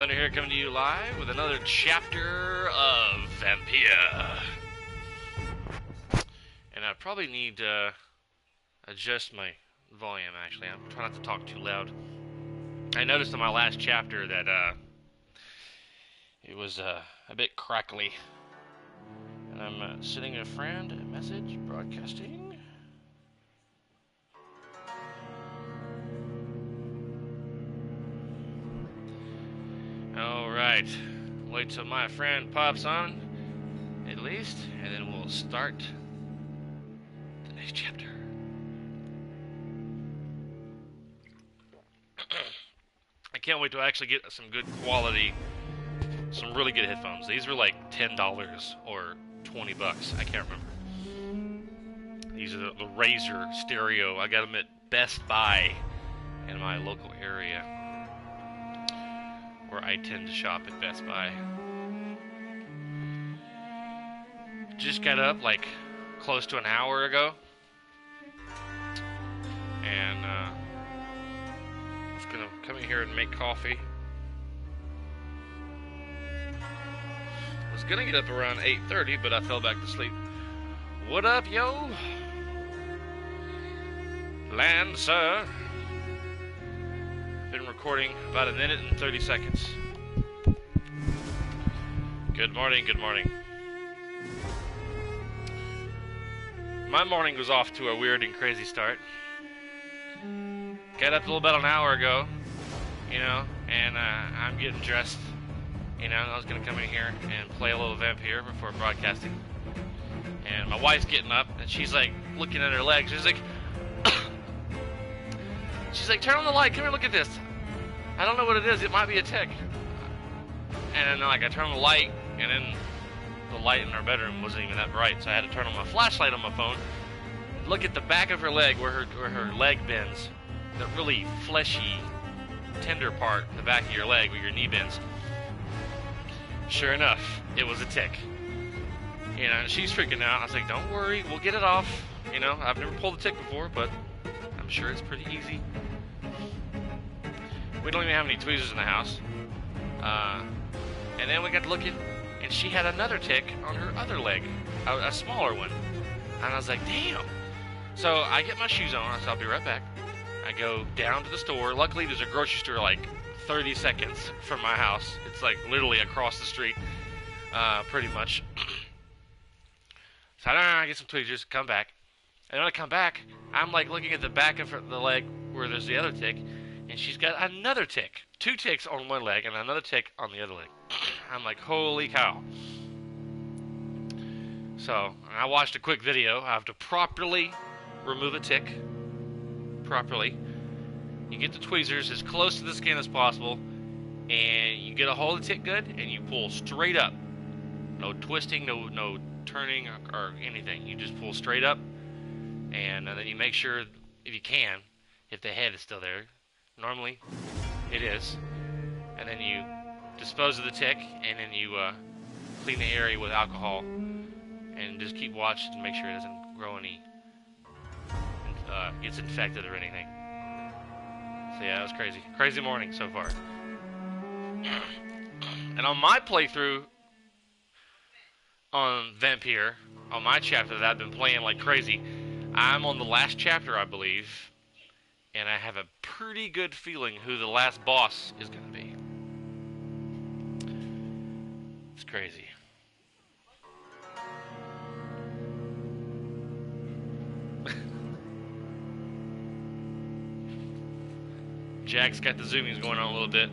Thunder here, coming to you live with another chapter of Vampyr. And I probably need to adjust my volume, actually. I'm trying not to talk too loud. I noticed in my last chapter that it was a bit crackly. And I'm sending a friend a message, broadcasting. Alright, wait till my friend pops on, at least, and then we'll start the next chapter. I can't wait to actually get some good quality, some really good headphones. These were like $10 or $20, I can't remember. These are the Razer stereo. I got them at Best Buy in my local area, where I tend to shop at Best Buy. Just got up like close to an hour ago, and I was gonna come in here and make coffee. I was gonna get up around 8:30, but I fell back to sleep. What up, yo? Lancer. Been recording about a minute and 30 seconds. Good morning, good morning. My morning was off to a weird and crazy start. Got up a little about an hour ago, and I'm getting dressed. I was gonna come in here and play a little Vampyr before broadcasting. And my wife's getting up, and she's like looking at her legs. She's like, turn on the light, come here, look at this. I don't know what it is, it might be a tick. And then I turn on the light, and then the light in our bedroom wasn't even that bright, so I had to turn on my flashlight on my phone, look at the back of her leg where her leg bends, the really fleshy, tender part in the back of your leg where your knee bends. Sure enough, it was a tick. And she's freaking out. I was like, don't worry, we'll get it off. I've never pulled a tick before, but I'm sure it's pretty easy. We don't even have any tweezers in the house. And then we got to looking, and she had another tick on her other leg, a smaller one. And I was like, damn. So I get my shoes on. I said, I'll be right back. I go down to the store. Luckily, there's a grocery store like 30 seconds from my house. It's like literally across the street, pretty much. So I get some tweezers, come back. And when I come back, I'm like looking at the back of the leg where there's the other tick, and she's got another tick. 2 ticks on one leg and another tick on the other leg. I'm like, holy cow. So I watched a quick video. I have to properly remove a tick. Properly. You get the tweezers as close to the skin as possible, and you get a hold of the tick good, and you pull straight up. No twisting, no turning or anything. You just pull straight up, and then you make sure, if you can, if the head is still there. Normally, it is. And then you dispose of the tick, and then you clean the area with alcohol, and just keep watching to make sure it doesn't grow any, gets infected or anything. So yeah, it was crazy. Crazy morning so far. And on my playthrough on Vampyr, on my chapter that I've been playing like crazy, I'm on the last chapter, I believe. And I have a pretty good feeling who the last boss is going to be. It's crazy. Jack's got the zoomies going on a little bit.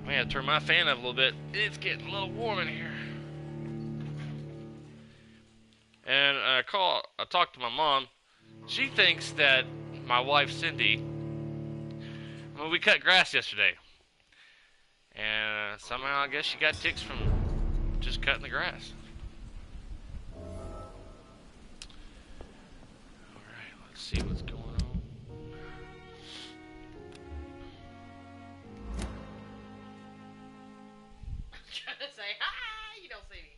I may have to turn my fan up a little bit. It's getting a little warm in here. And I talked to my mom. She thinks that my wife Cindy, we cut grass yesterday, and somehow I guess she got ticks from just cutting the grass. Alright, let's see what's going on. Trying to say hi, you don't see me.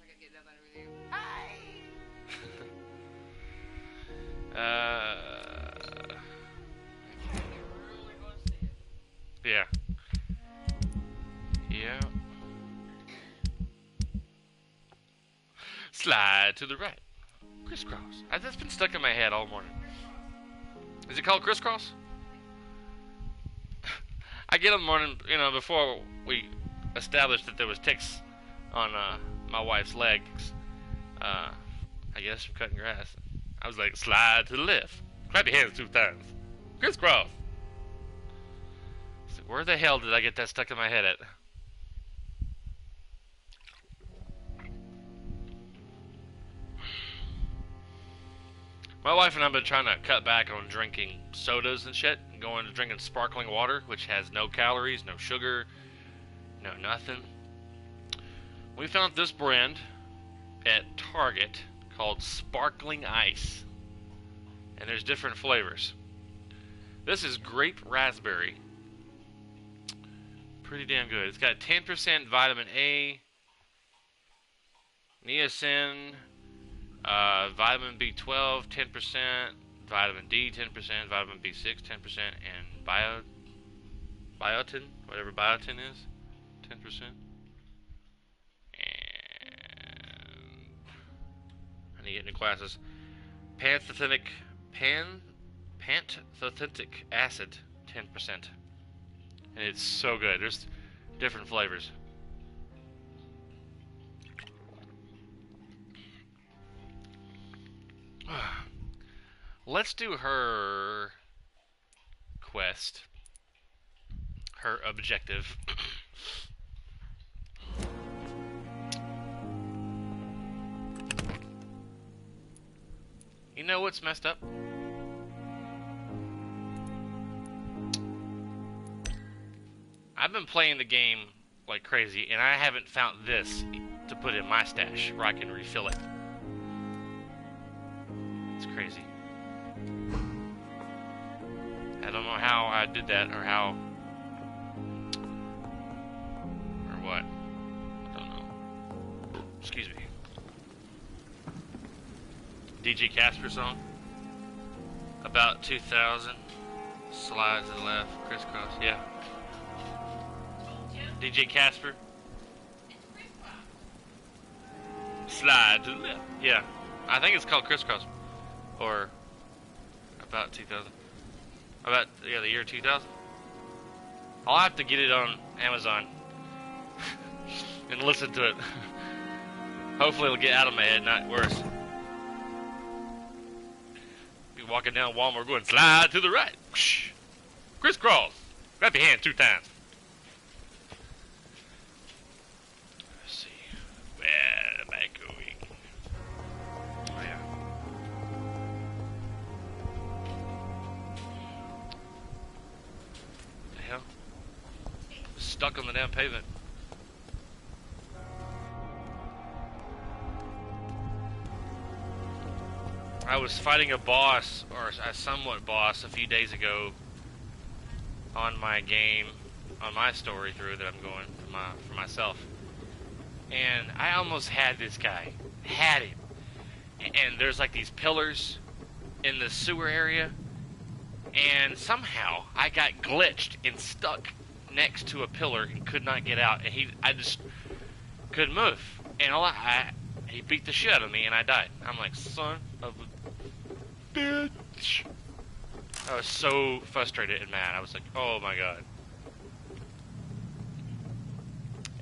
I can get nothing with you. Hi. Yeah. Slide to the right. Crisscross. That's been stuck in my head all morning. Is it called crisscross? I get up in the morning, before we established that there was ticks on my wife's legs. I guess from cutting grass. I was like, slide to the left. Clap your hands 2 times. Crisscross. So where the hell did I get that stuck in my head at? My wife and I have been trying to cut back on drinking sodas and shit, and going to drinking sparkling water, which has no calories, no sugar, no nothing. We found this brand at Target called Sparkling Ice, and there's different flavors. This is grape raspberry. Pretty damn good. It's got 10% vitamin A, niacin, vitamin B12, 10%, vitamin D, 10%, vitamin B6, 10%, and biotin, whatever biotin is, 10%. And I need to get new glasses. Pantothenic acid, 10%. And it's so good. There's different flavors. Let's do her quest. Her objective. You know what's messed up? I've been playing the game like crazy, and I haven't found this to put in my stash where I can refill it. It's crazy. I don't know how I did that, or how, or what. I don't know. Excuse me. DJ Casper song. About 2000. Slide to the left, crisscross. Yeah. DJ Casper. Slide to the left. Yeah. I think it's called crisscross. Or about 2000. About, yeah, the year 2000. I'll have to get it on Amazon and listen to it. Hopefully it'll get out of my head, not worse. Be walking down Walmart going, slide to the right. Whoosh. Crisscross. Grab your hand 2 times. Let's see. Where am I going? Oh, yeah. What the hell? Stuck on the damn pavement. I was fighting a boss, or a somewhat boss, a few days ago on my game, on my story through that I'm going for myself. And I almost had this guy. Had him. And there's like these pillars in the sewer area. And somehow I got glitched and stuck next to a pillar and could not get out. And I just couldn't move. And he beat the shit out of me and I died. I'm like, son of a bitch. I was so frustrated and mad. I was like, oh my god.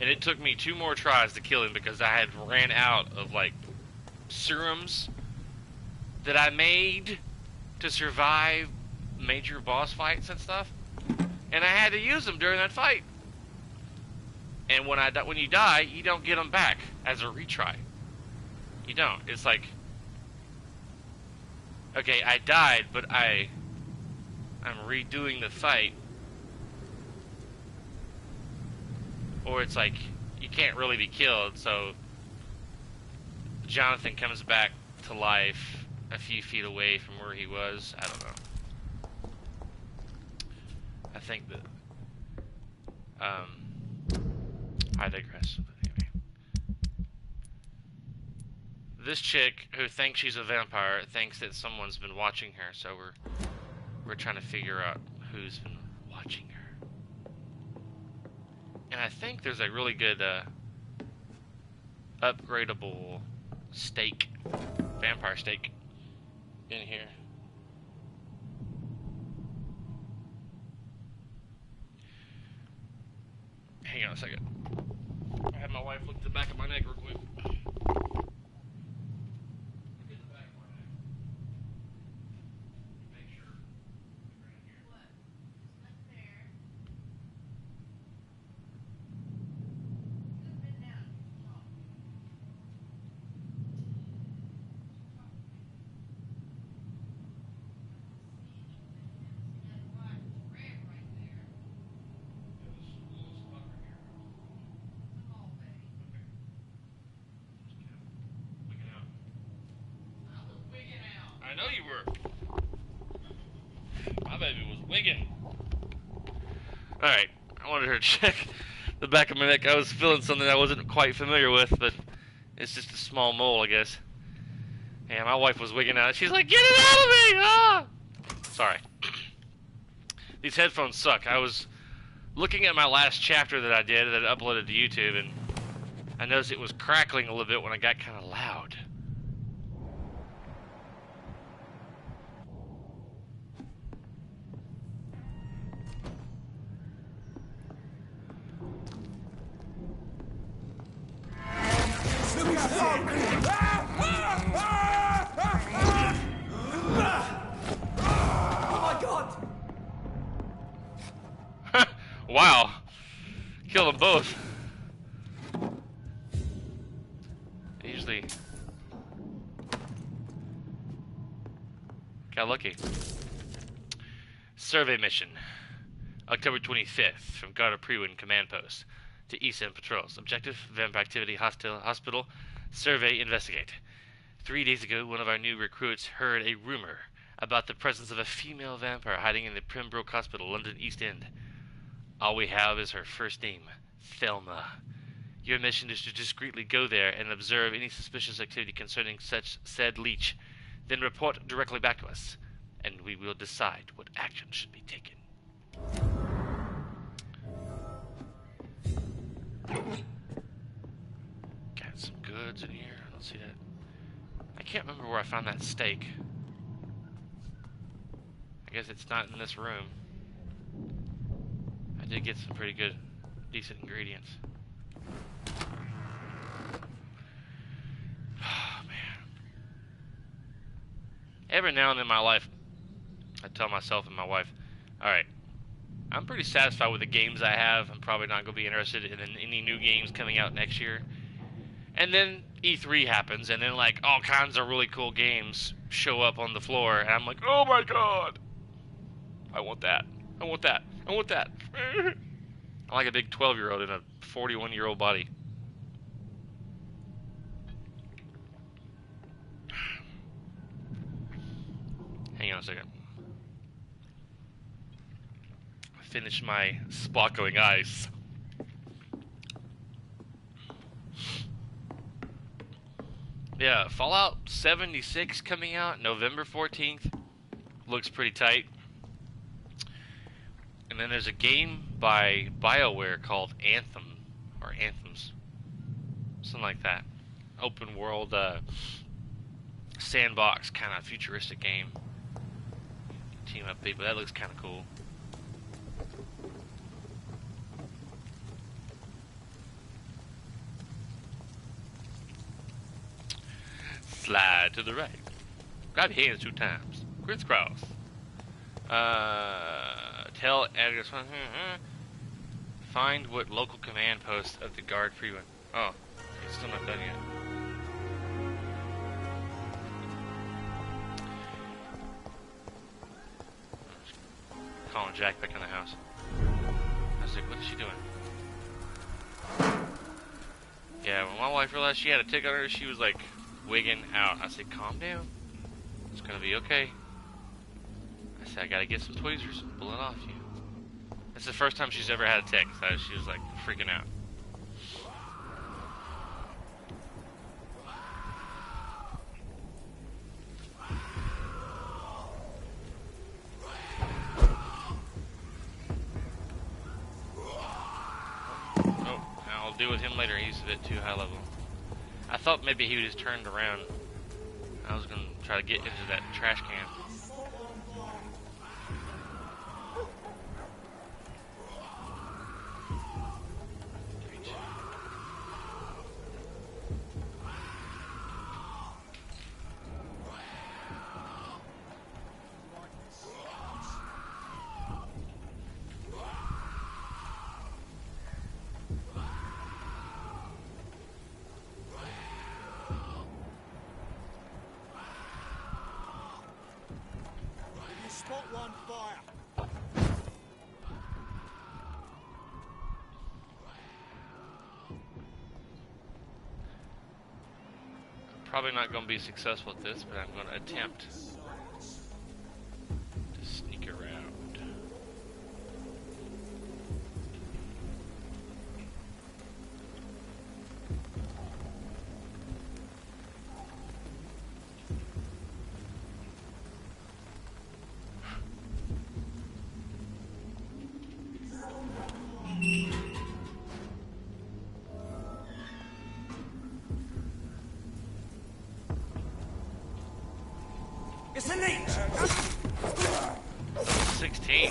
And it took me 2 more tries to kill him because I had ran out of like serums that I made to survive major boss fights and stuff. And I had to use them during that fight. And when you die, you don't get them back as a retry. You don't. It's like, okay, I died, but I'm redoing the fight. Or it's like, you can't really be killed, so Jonathan comes back to life a few feet away from where he was. I don't know. I think that, I digress. Anyway. This chick, who thinks she's a vampire, thinks that someone's been watching her, so we're trying to figure out who's been watching her. And I think there's a really good, upgradable steak, vampire steak, in here. Hang on a second. I had my wife look at the back of my neck real quick. I know you were. My baby was wigging. Alright, I wanted her to check the back of my neck. I was feeling something I wasn't quite familiar with, but it's just a small mole, I guess. And my wife was wigging out. She's like, get it out of me! Ah! Sorry. These headphones suck. I was looking at my last chapter that I did that I uploaded to YouTube, and I noticed it was crackling a little bit when I got kind of loud. Wow. Killed them both. Usually got lucky. Survey mission. October 25th from Garda Prewind Command Post to East End Patrols. Objective, Vampire Activity Hospital. Survey, investigate. 3 days ago, one of our new recruits heard a rumor about the presence of a female vampire hiding in the Pembroke Hospital, London East End. All we have is her first name, Thelma. Your mission is to discreetly go there and observe any suspicious activity concerning such said leech. Then report directly back to us, and we will decide what action should be taken. Got some goods in here. I don't see that. I can't remember where I found that steak. I guess it's not in this room. I did get some pretty good, decent ingredients. Oh, man. Every now and then in my life, I tell myself and my wife, alright, I'm pretty satisfied with the games I have. I'm probably not going to be interested in any new games coming out next year. And then E3 happens, and then like all kinds of really cool games show up on the floor, and I'm like, oh my god! I want that. I want that. I want that. I'm like a big 12-year-old in a 41-year-old body. Hang on a second. Finish my sparkling ice. Yeah, Fallout 76 coming out November 14th. Looks pretty tight. And then there's a game by BioWare called Anthem, or Anthems, something like that. Open world, sandbox kind of futuristic game. Team up people, that looks kind of cool. Slide to the right. Grab your hands 2 times. Crisscross. Tell address. Find what local command post of the guard freeway. Oh, it's still not done yet. Calling Jack back in the house. I was like, what is she doing? Yeah, when my wife realized she had a tick on her, she was like wigging out. I said, calm down. It's gonna be okay. I said, I gotta get some tweezers and pull it off you. It's the first time she's ever had a tick, so she was like freaking out. Oh, I'll deal with him later. He's a bit too high level. I thought maybe he just turned around. I was gonna try to get into that trash can. Spot one fire. Probably not going to be successful at this, but I'm going to attempt to sneak around. It's a leech. 16.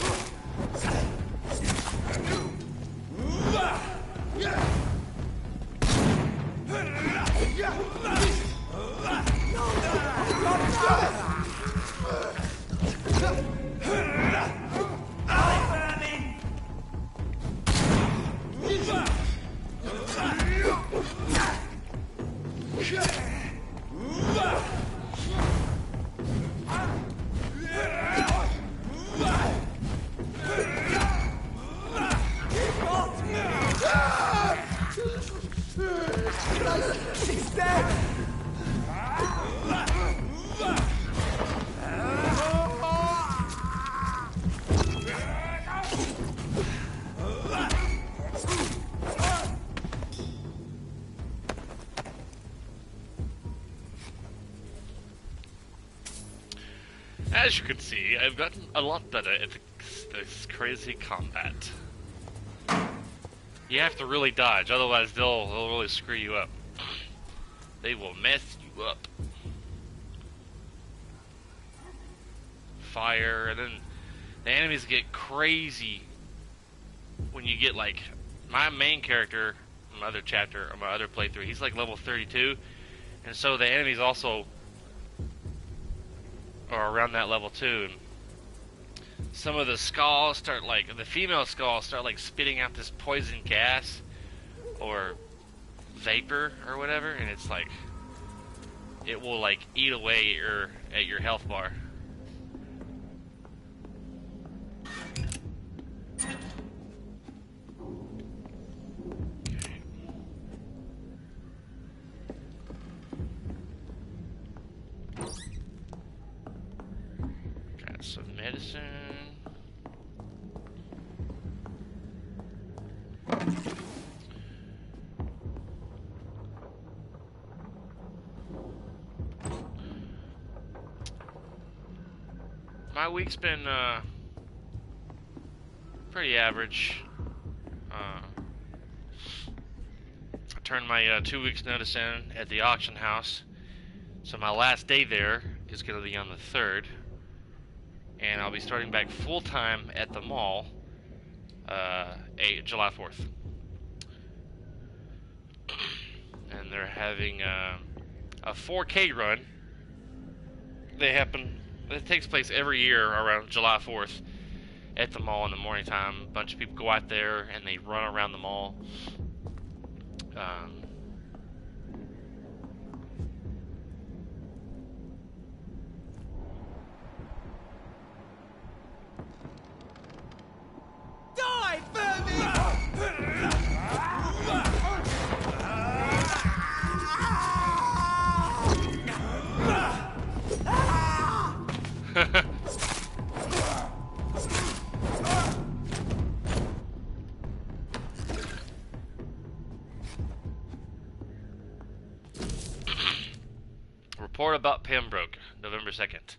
She's dead. As you can see, I've gotten a lot better at this crazy combat. You have to really dodge, otherwise they'll really screw you up. They will mess you up. Fire, and then the enemies get crazy when you get like my main character, my other chapter or my other playthrough. He's like level 32, and so the enemies also are around that level too. And some of the skulls start like the female skulls start like spitting out this poison gas or vapor or whatever, and it's like it will like eat away at your health bar. Got some medicine. My week's been pretty average. I turned my 2 weeks notice in at the auction house, so my last day there is going to be on the 3rd, and I'll be starting back full time at the mall July 4th. And they're having a 4K run. It takes place every year around July 4th at the mall in the morning time. A bunch of people go out there and they run around the mall. Die, Vermin! Report about Pembroke, November 2nd.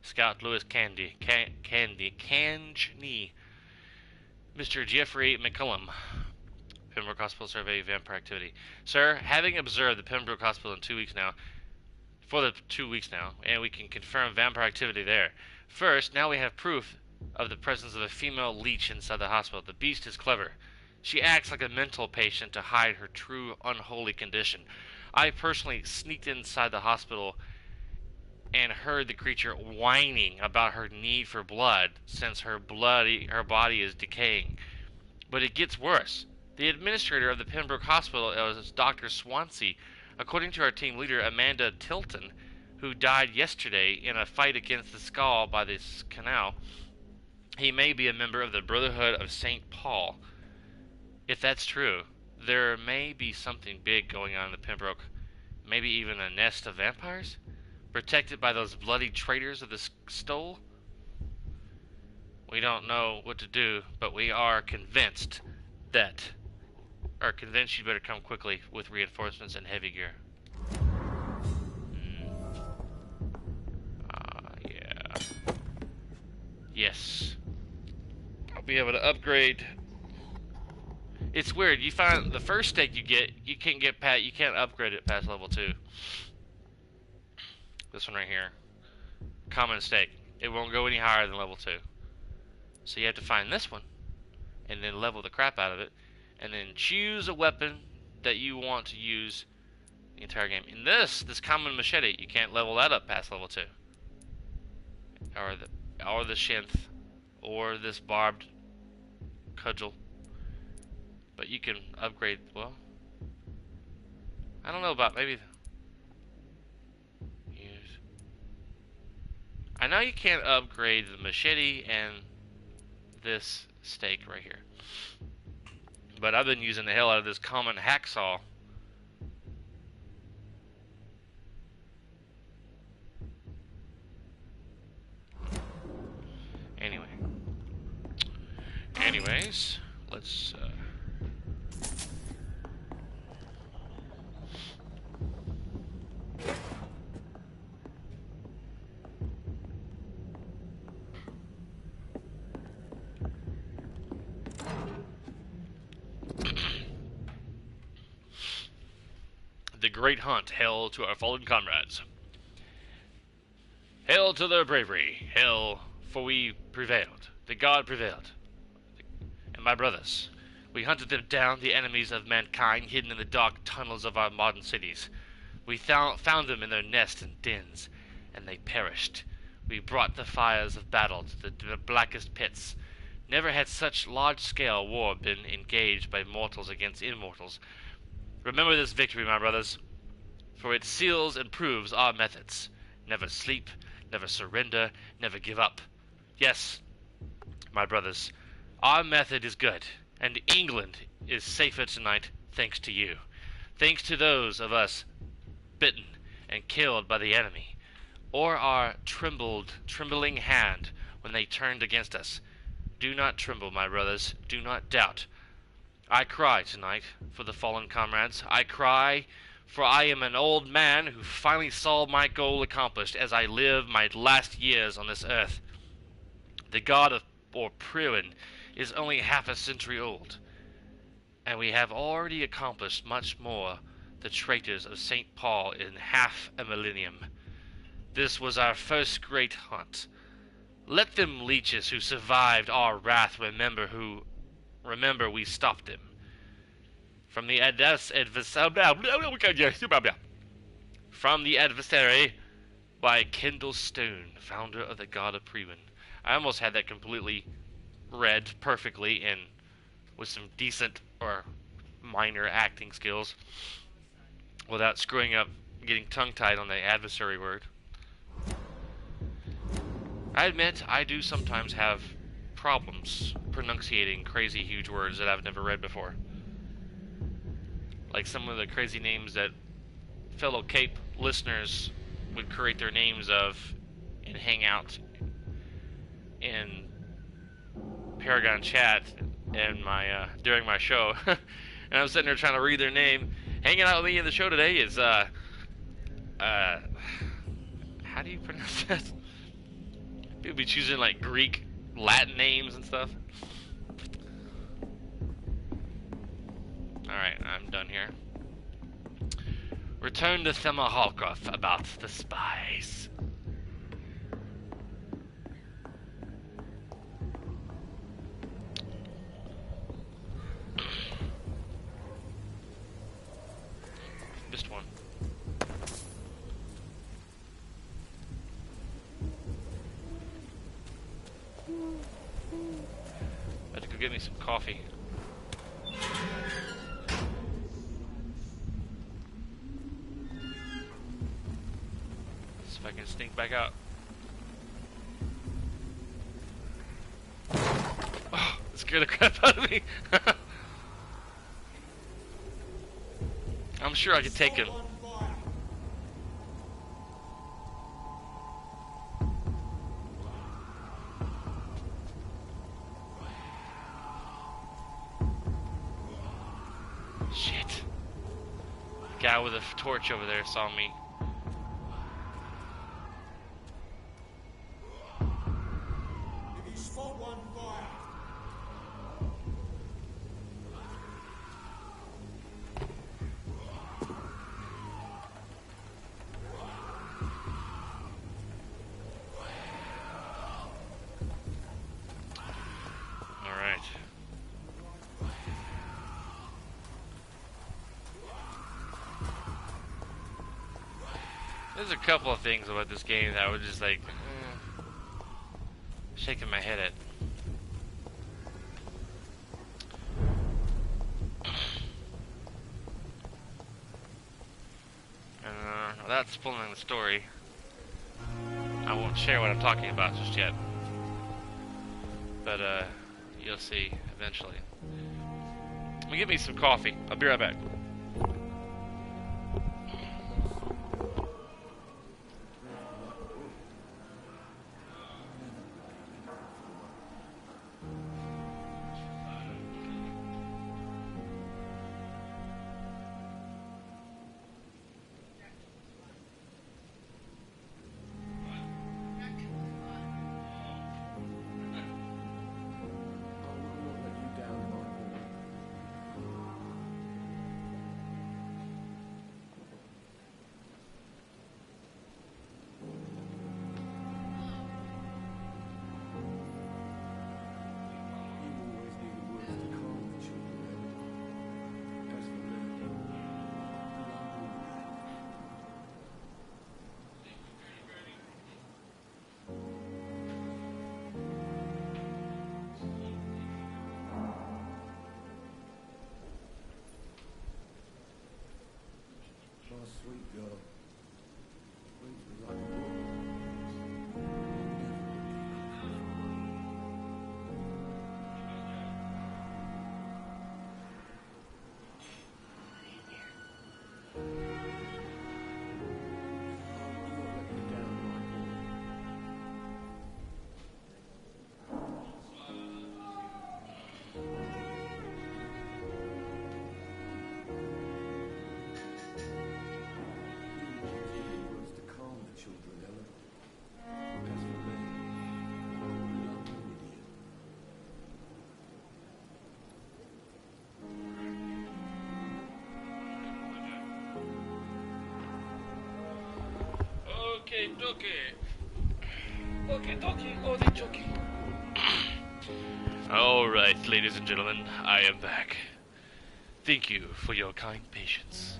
Scout Lewis Candy, Kanjni, Mr. Jeffrey McCullum, Pembroke Hospital survey vampire activity. Sir, having observed the Pembroke Hospital in 2 weeks now, for the 2 weeks now, and we can confirm vampire activity there. First, now we have proof of the presence of a female leech inside the hospital. The beast is clever. She acts like a mental patient to hide her true unholy condition. I personally sneaked inside the hospital and heard the creature whining about her need for blood since her body is decaying. But it gets worse. The administrator of the Pembroke Hospital is Dr. Swansea. According to our team leader, Amanda Tilton, who died yesterday in a fight against the skull by this canal, he may be a member of the Brotherhood of St. Paul. If that's true, there may be something big going on in the Pembroke. Maybe even a nest of vampires? Protected by those bloody traitors of the stole? We don't know what to do, but we are convinced you better come quickly with reinforcements and heavy gear. Yeah. Yes. I'll be able to upgrade. It's weird. You find the first stake you get, you can't upgrade it past level 2. This one right here. Common stake. It won't go any higher than level 2. So you have to find this one, and then level the crap out of it, and then choose a weapon that you want to use the entire game. In this common machete, you can't level that up past level 2. Or the shinth, or this barbed cudgel. But you can upgrade, well, I don't know about maybe. I know you can't upgrade the machete and this stake right here. But I've been using the hell out of this common hacksaw. Anyways, let's the great hunt. Hail to our fallen comrades. Hail to their bravery. Hail, for we prevailed. The god prevailed. And my brothers, we hunted them down, the enemies of mankind, hidden in the dark tunnels of our modern cities. We found them in their nests and dens, and they perished. We brought the fires of battle to the blackest pits. Never had such large-scale war been engaged by mortals against immortals. Remember this victory, my brothers, for it seals and proves our methods. Never sleep, never surrender, never give up. Yes, my brothers, our method is good, and England is safer tonight thanks to you. Thanks to those of us bitten and killed by the enemy, or our trembling hand when they turned against us. Do not tremble, my brothers, do not doubt. I cry tonight for the fallen comrades. I cry, for I am an old man who finally saw my goal accomplished as I live my last years on this earth. The god of Vampyr is only half a century old, and we have already accomplished much more the traitors of St. Paul in half a millennium. This was our first great hunt. Let them leeches who survived our wrath remember we stopped them. From the adversary by Kendall Stone, founder of the God of Prewin. I almost had that completely read perfectly and with some decent or minor acting skills without screwing up, getting tongue-tied on the adversary word. I admit I do sometimes have problems pronunciating crazy huge words that I've never read before. Like some of the crazy names that fellow Cape listeners would create their names of and hang out in Paragon chat and during my show. And I'm sitting there trying to read their name. Hanging out with me in the show today is how do you pronounce that? People be choosing like Greek, Latin names and stuff. I'm done here. Return to Thelma Holcroft about the spies. Missed one. I had to go get me some coffee. See if I can sneak back out. Oh, that scared the crap out of me. I'm sure I could take him. Shit. Guy with a torch over there saw me. If you spot one, fire. Alright. There's a couple of things about this game that I was just like shaking my head at. Without spoiling the story, I won't share what I'm talking about just yet. But you'll see eventually. Let me get me some coffee. I'll be right back. Sweet girl. Okay, dokie, okie. Alright, ladies and gentlemen, I am back. Thank you for your kind patience.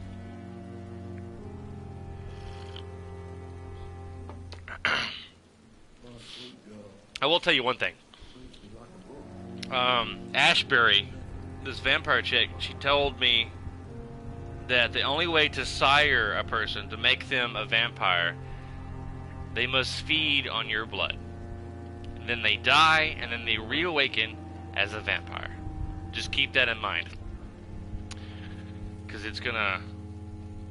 I will tell you one thing. Ashbury, this vampire chick, she told me that the only way to sire a person, to make them a vampire, they must feed on your blood. And then they die, and then they reawaken as a vampire. Just keep that in mind. Because it's gonna...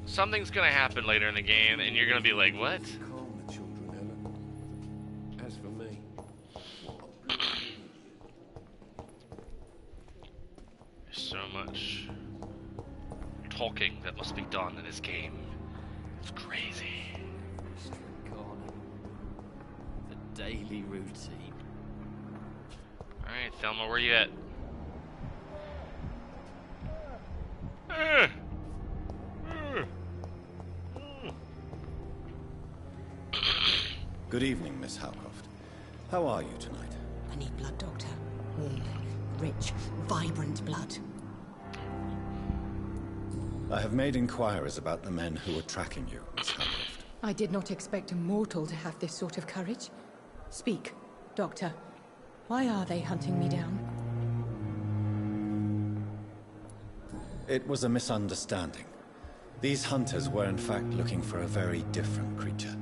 something's gonna happen later in the game, and you're gonna be like, what? Calm the children, Ellen. As for me, There's so much talking that must be done in this game. It's crazy. The daily routine. Alright, Thelma, where you at? Good evening, Miss Howcroft. How are you tonight? I need blood, Doctor. Warm, rich, vibrant blood. I have made inquiries about the men who were tracking you, Miss Howcroft. I did not expect a mortal to have this sort of courage. Speak, Doctor. Why are they hunting me down? It was a misunderstanding. These hunters were in fact looking for a very different creature,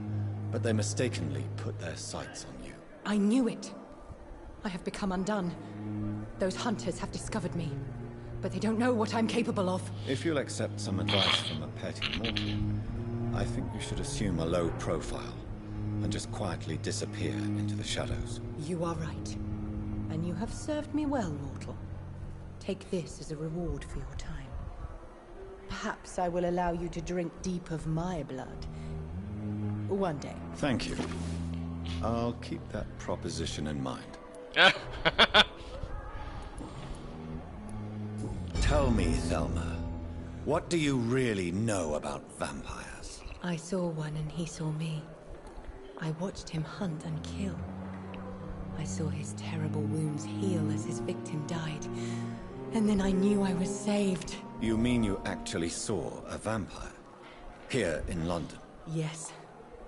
but they mistakenly put their sights on you. I knew it. I have become undone. Those hunters have discovered me, but they don't know what I'm capable of. If you'll accept some advice from a petty mortal, I think you should assume a low profile and just quietly disappear into the shadows. You are right. And you have served me well, mortal. Take this as a reward for your time. Perhaps I will allow you to drink deep of my blood. One day. Thank you. I'll keep that proposition in mind. Tell me, Thelma, what do you really know about vampires? I saw one and he saw me. I watched him hunt and kill. I saw his terrible wounds heal as his victim died. And then I knew I was saved. You mean you actually saw a vampire? Here in London? Yes.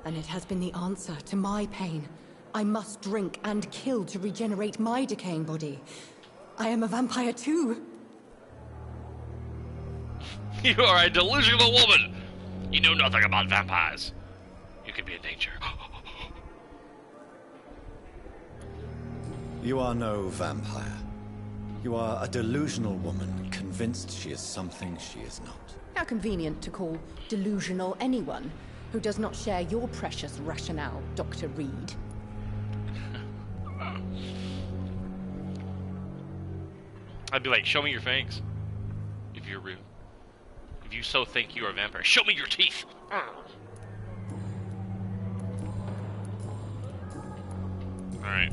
And it has been the answer to my pain. I must drink and kill to regenerate my decaying body. I am a vampire too. You are a delusional woman. You know nothing about vampires. You could be in danger. You are no vampire. You are a delusional woman, convinced she is something she is not. How convenient to call delusional anyone who does not share your precious rationale, Dr. Reed. I'd be like, show me your fangs. If you're rude. If you so think you are a vampire, show me your teeth. Alright.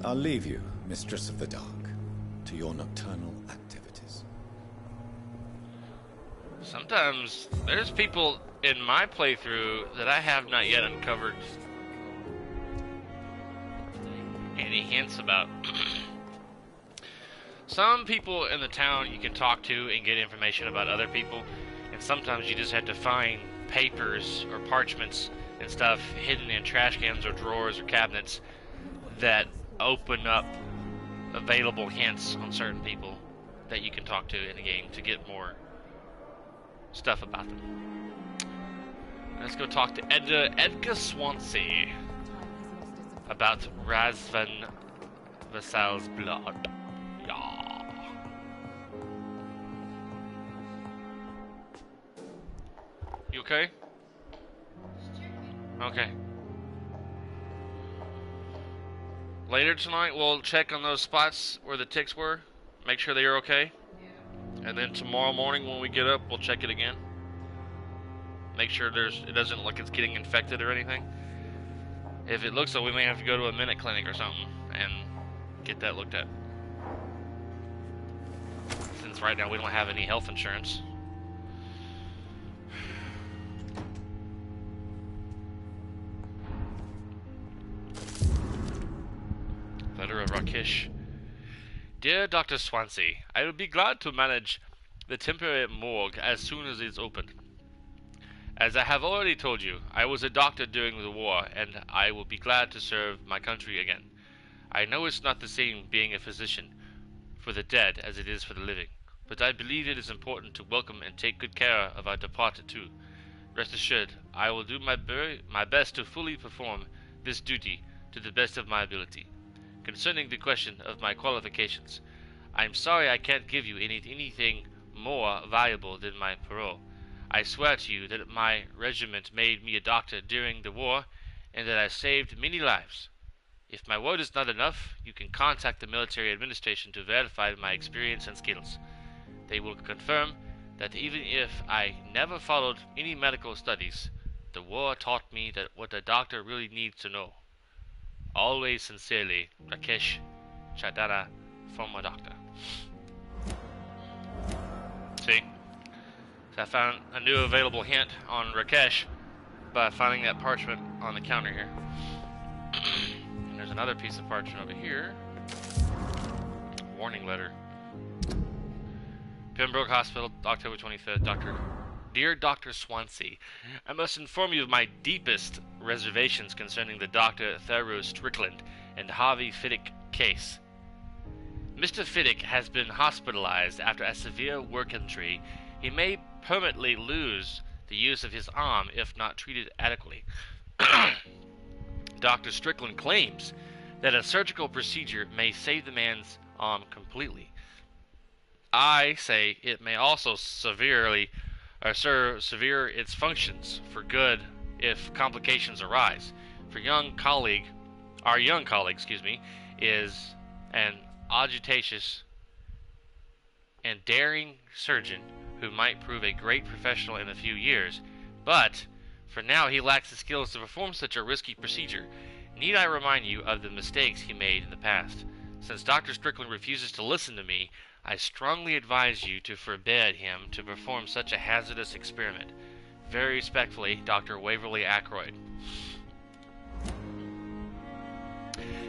I'll leave you, Mistress of the Dark, to your nocturnal activities. Sometimes there's people in my playthrough that I have not yet uncovered any hints about. Some people in the town you can talk to and get information about other people, and sometimes you just have to find papers or parchments and stuff hidden in trash cans or drawers or cabinets that open up available hints on certain people that you can talk to in the game to get more stuff about them. Let's go talk to Edgar Swansea about Razvan Vasal's blood. Yeah. You okay? Okay. Later tonight, we'll check on those spots where the ticks were, make sure they are okay. Yeah. And then tomorrow morning when we get up, we'll check it again. Make sure it doesn't look like it's getting infected or anything. If it looks like, we may have to go to a minute clinic or something and get that looked at. Since right now we don't have any health insurance. Letter of Rakesh. Dear Dr. Swansea, I will be glad to manage the temporary morgue as soon as it's opened. As I have already told you, I was a doctor during the war, and I will be glad to serve my country again. I know it's not the same being a physician for the dead as it is for the living, but I believe it is important to welcome and take good care of our departed too. Rest assured, I will do my best to fully perform this duty to the best of my ability. Concerning the question of my qualifications, I am sorry I can't give you anything more valuable than my parole. I swear to you that my regiment made me a doctor during the war, and that I saved many lives. If my word is not enough, you can contact the military administration to verify my experience and skills. They will confirm that even if I never followed any medical studies, the war taught me that what a doctor really needs to know. Always sincerely, Rakesh Chadara, former doctor. See? So I found a new available hint on Rakesh. by finding that parchment on the counter here. And there's another piece of parchment over here. Warning letter. Pembroke Hospital, October 25th. Dear Dr. Swansea, I must inform you of my deepest reservations concerning the Dr. Theroux Strickland and Harvey Fiddick case. Mr. Fiddick has been hospitalized after a severe work injury. He may permanently lose the use of his arm if not treated adequately. Dr. Strickland claims that a surgical procedure may save the man's arm completely. I say it may also severe its functions for good if complications arise. Our young colleague, is an audacious and daring surgeon who might prove a great professional in a few years, but for now he lacks the skills to perform such a risky procedure. Need I remind you of the mistakes he made in the past? Since Dr. Strickland refuses to listen to me, I strongly advise you to forbid him to perform such a hazardous experiment. Very respectfully, Dr. Waverly Ackroyd.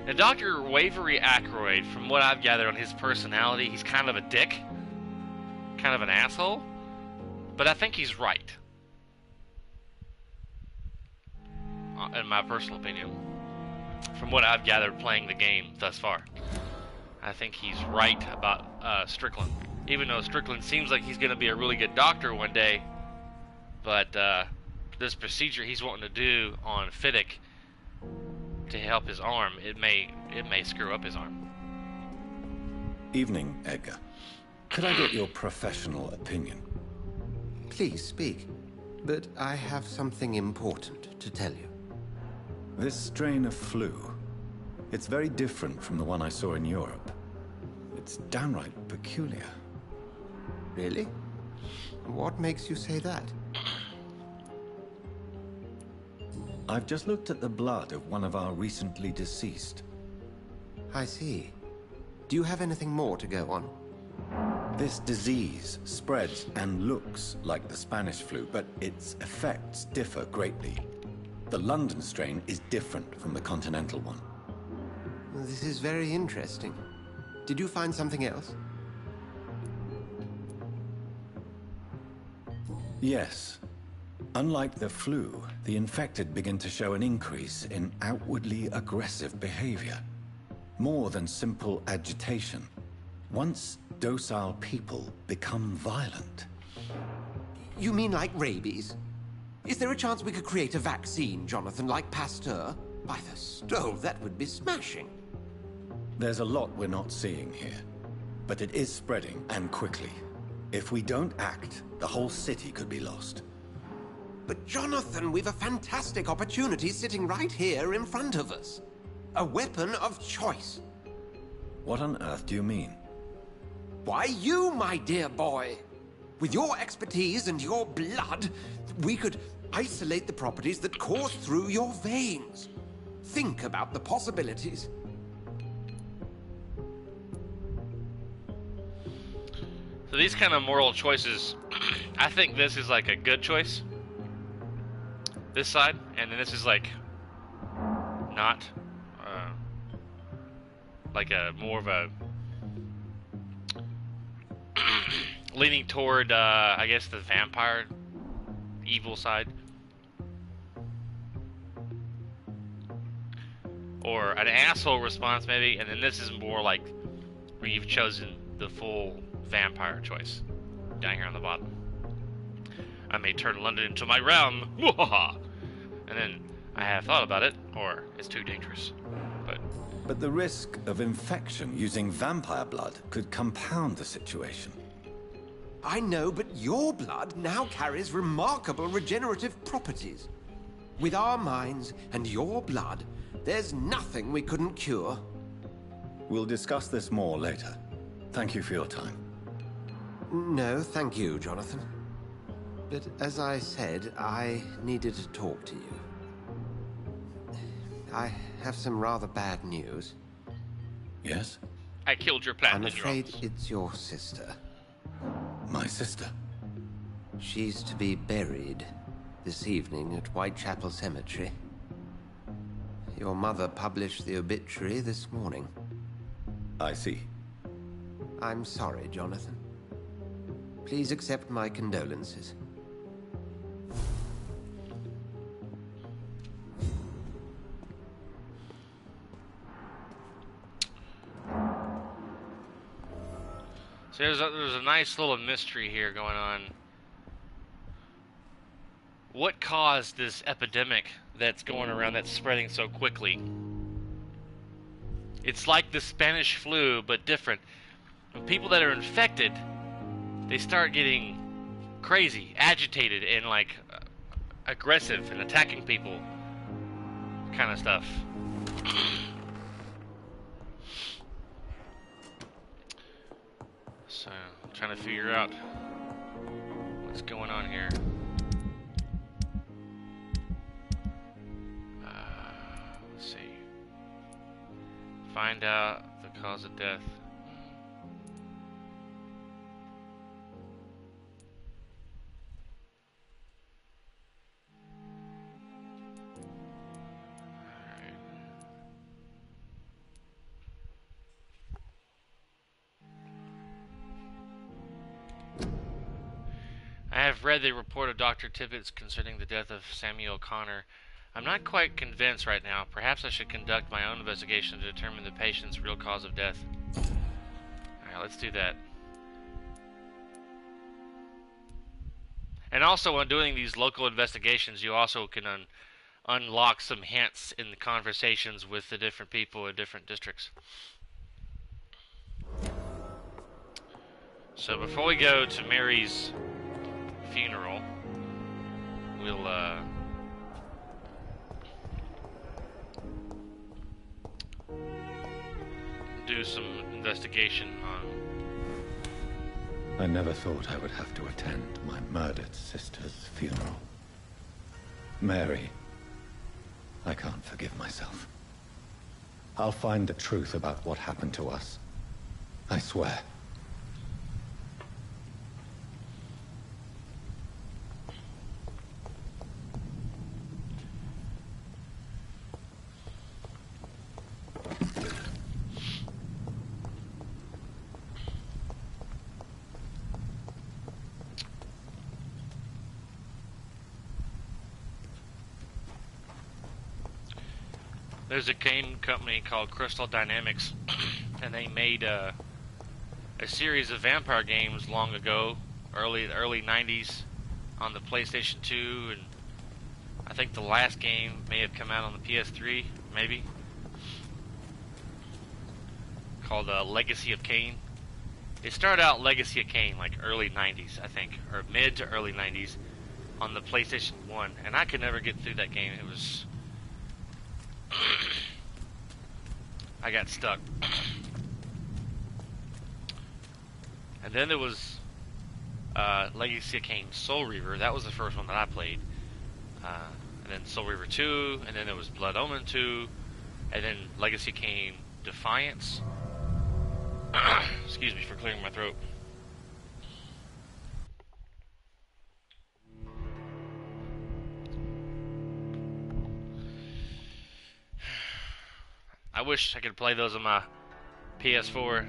Now, Dr. Waverly Ackroyd, from what I've gathered on his personality, he's kind of a dick. Kind of an asshole. But I think he's right. In my personal opinion. From what I've gathered playing the game thus far. I think he's right about Strickland. Even though Strickland seems like he's going to be a really good doctor one day. But this procedure he's wanting to do on Fiddick to help his arm, it may screw up his arm. Evening, Edgar. Could I get your professional opinion? Please speak, but I have something important to tell you. This strain of flu, it's very different from the one I saw in Europe. It's downright peculiar. Really? What makes you say that? I've just looked at the blood of one of our recently deceased. I see. Do you have anything more to go on? This disease spreads and looks like the Spanish flu, but its effects differ greatly. The London strain is different from the continental one. This is very interesting. Did you find something else? Yes. Unlike the flu, the infected begin to show an increase in outwardly aggressive behavior. More than simple agitation. Once docile people become violent. You mean like rabies? Is there a chance we could create a vaccine, Jonathan, like Pasteur? By the stove, that would be smashing. There's a lot we're not seeing here, but it is spreading, and quickly. If we don't act, the whole city could be lost. But Jonathan, we've a fantastic opportunity sitting right here in front of us. A weapon of choice. What on earth do you mean? Why, you, my dear boy. With your expertise and your blood, we could isolate the properties that course through your veins. Think about the possibilities. So these kind of moral choices, I think this is like a good choice. This side, and then this is like not like a more of a leaning toward I guess the vampire evil side, or an asshole response maybe, and then this is more like where you've chosen the full vampire choice down here on the bottom. I may turn London into my realm, and then I have thought about it, or it's too dangerous. But the risk of infection using vampire blood could compound the situation. I know, but your blood now carries remarkable regenerative properties. With our minds and your blood, there's nothing we couldn't cure. We'll discuss this more later. Thank you for your time. No, thank you, Jonathan. But as I said, I needed to talk to you. I have some rather bad news. Yes? I killed your plan. I'm afraid it's your sister. My sister? She's to be buried this evening at Whitechapel Cemetery. Your mother published the obituary this morning. I see. I'm sorry, Jonathan. Please accept my condolences. So there's a nice little mystery here going on. What caused this epidemic that's going around, that's spreading so quickly? It's like the Spanish flu, but different. When people that are infected, they start getting crazy, agitated, and like aggressive and attacking people, kind of stuff. So, I'm trying to figure out what's going on here. Let's see. Find out the cause of death. I have read the report of Dr. Tippett's concerning the death of Samuel Connor. I'm not quite convinced right now. Perhaps I should conduct my own investigation to determine the patient's real cause of death. Alright, let's do that. And also, when doing these local investigations, you also can unlock some hints in the conversations with the different people in different districts. So before we go to Mary's funeral, we'll do some investigation on... I never thought I would have to attend my murdered sister's funeral. Mary, I can't forgive myself. I'll find the truth about what happened to us. I swear. There's a game company called Crystal Dynamics, and they made a series of vampire games long ago, early 90s, on the PlayStation 2, and I think the last game may have come out on the PS3, maybe, called Legacy of Kain. It started out Legacy of Kain like early 90s, I think, or mid to early 90s, on the PlayStation 1, and I could never get through that game. It was... I got stuck. And then there was Legacy of Kain Soul Reaver. That was the first one that I played. And then Soul Reaver 2, and then there was Blood Omen 2, and then Legacy of Kain Defiance. Excuse me for clearing my throat. I wish I could play those on my PS4.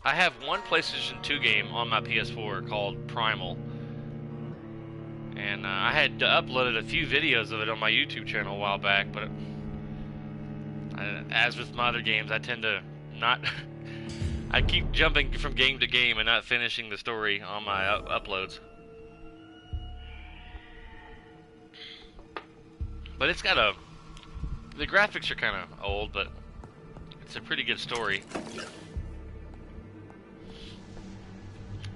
I have one PlayStation 2 game on my PS4 called Primal. And I had uploaded a few videos of it on my YouTube channel a while back, but as with my other games, I tend to not... I keep jumping from game to game and not finishing the story on my uploads. But it's got a... The graphics are kind of old, but it's a pretty good story.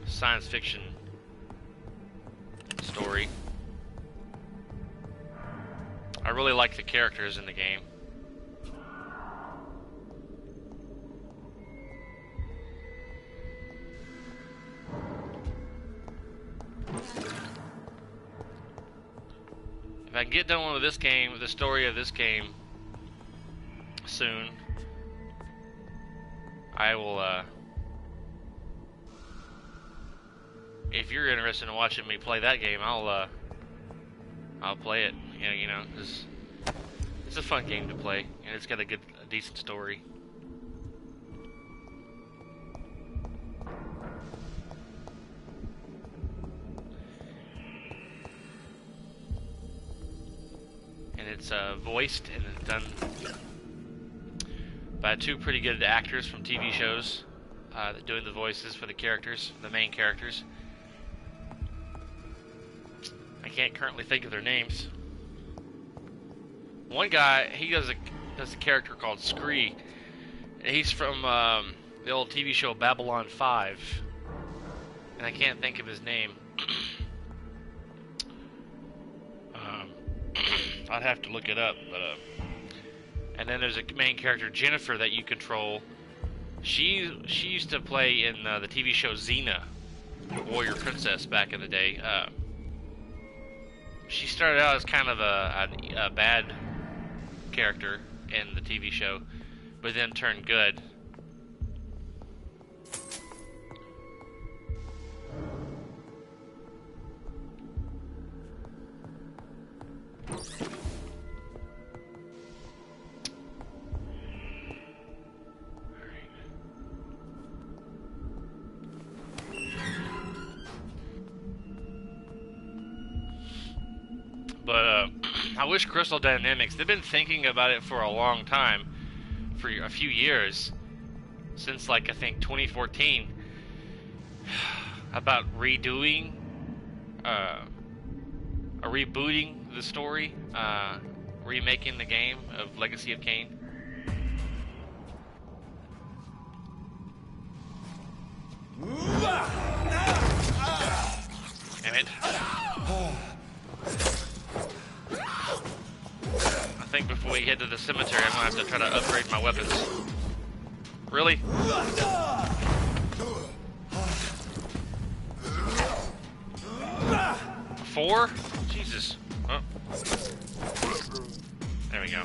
Science fiction story. I really like the characters in the game. If I can get done with this game, with the story of this game soon, I will if you're interested in watching me play that game, I'll play it. You know, it's a fun game to play, and it's got a decent story. And it's voiced and it's done by two pretty good actors from TV shows doing the voices for the characters, the main characters. I can't currently think of their names. One guy, he does a character called Scree. He's from the old TV show Babylon 5, and I can't think of his name. I'd have to look it up, but and then there's a main character, Jennifer, that you control. She used to play in the TV show Xena, Warrior Princess, back in the day. She started out as kind of a bad character in the TV show, but then turned good. But I wish Crystal Dynamics, they've been thinking about it for a long time, for a few years, since like I think 2014, about rebooting the story, remaking the game of Legacy of Kain. Damn it. I think before we head to the cemetery, I'm gonna have to try to upgrade my weapons. Really? 4? Jesus. Oh. There we go.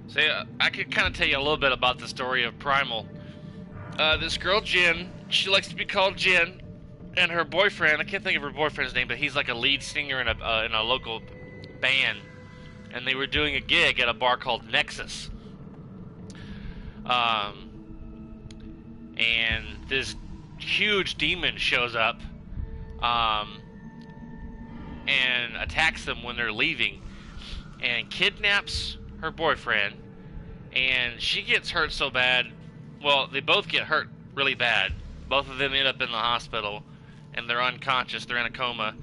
So I could kind of tell you a little bit about the story of Primal. This girl, Jen, she likes to be called Jen, and her boyfriend, I can't think of her boyfriend's name, but he's like a lead singer in a local band, and they were doing a gig at a bar called Nexus. And this huge demon shows up, and attacks them when they're leaving, and kidnaps her boyfriend, and she gets hurt so bad. Well, they both get hurt really bad. Both of them end up in the hospital, and they're unconscious. They're in a coma.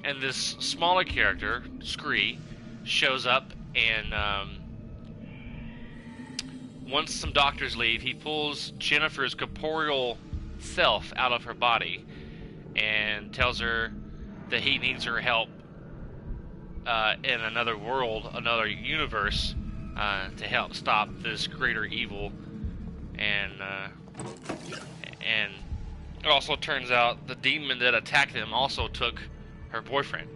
And this smaller character, Scree, shows up, and once some doctors leave, he pulls Jennifer's corporeal self out of her body and tells her that he needs her help in another world, another universe, to help stop this greater evil. And it also turns out the demon that attacked them also took her boyfriend,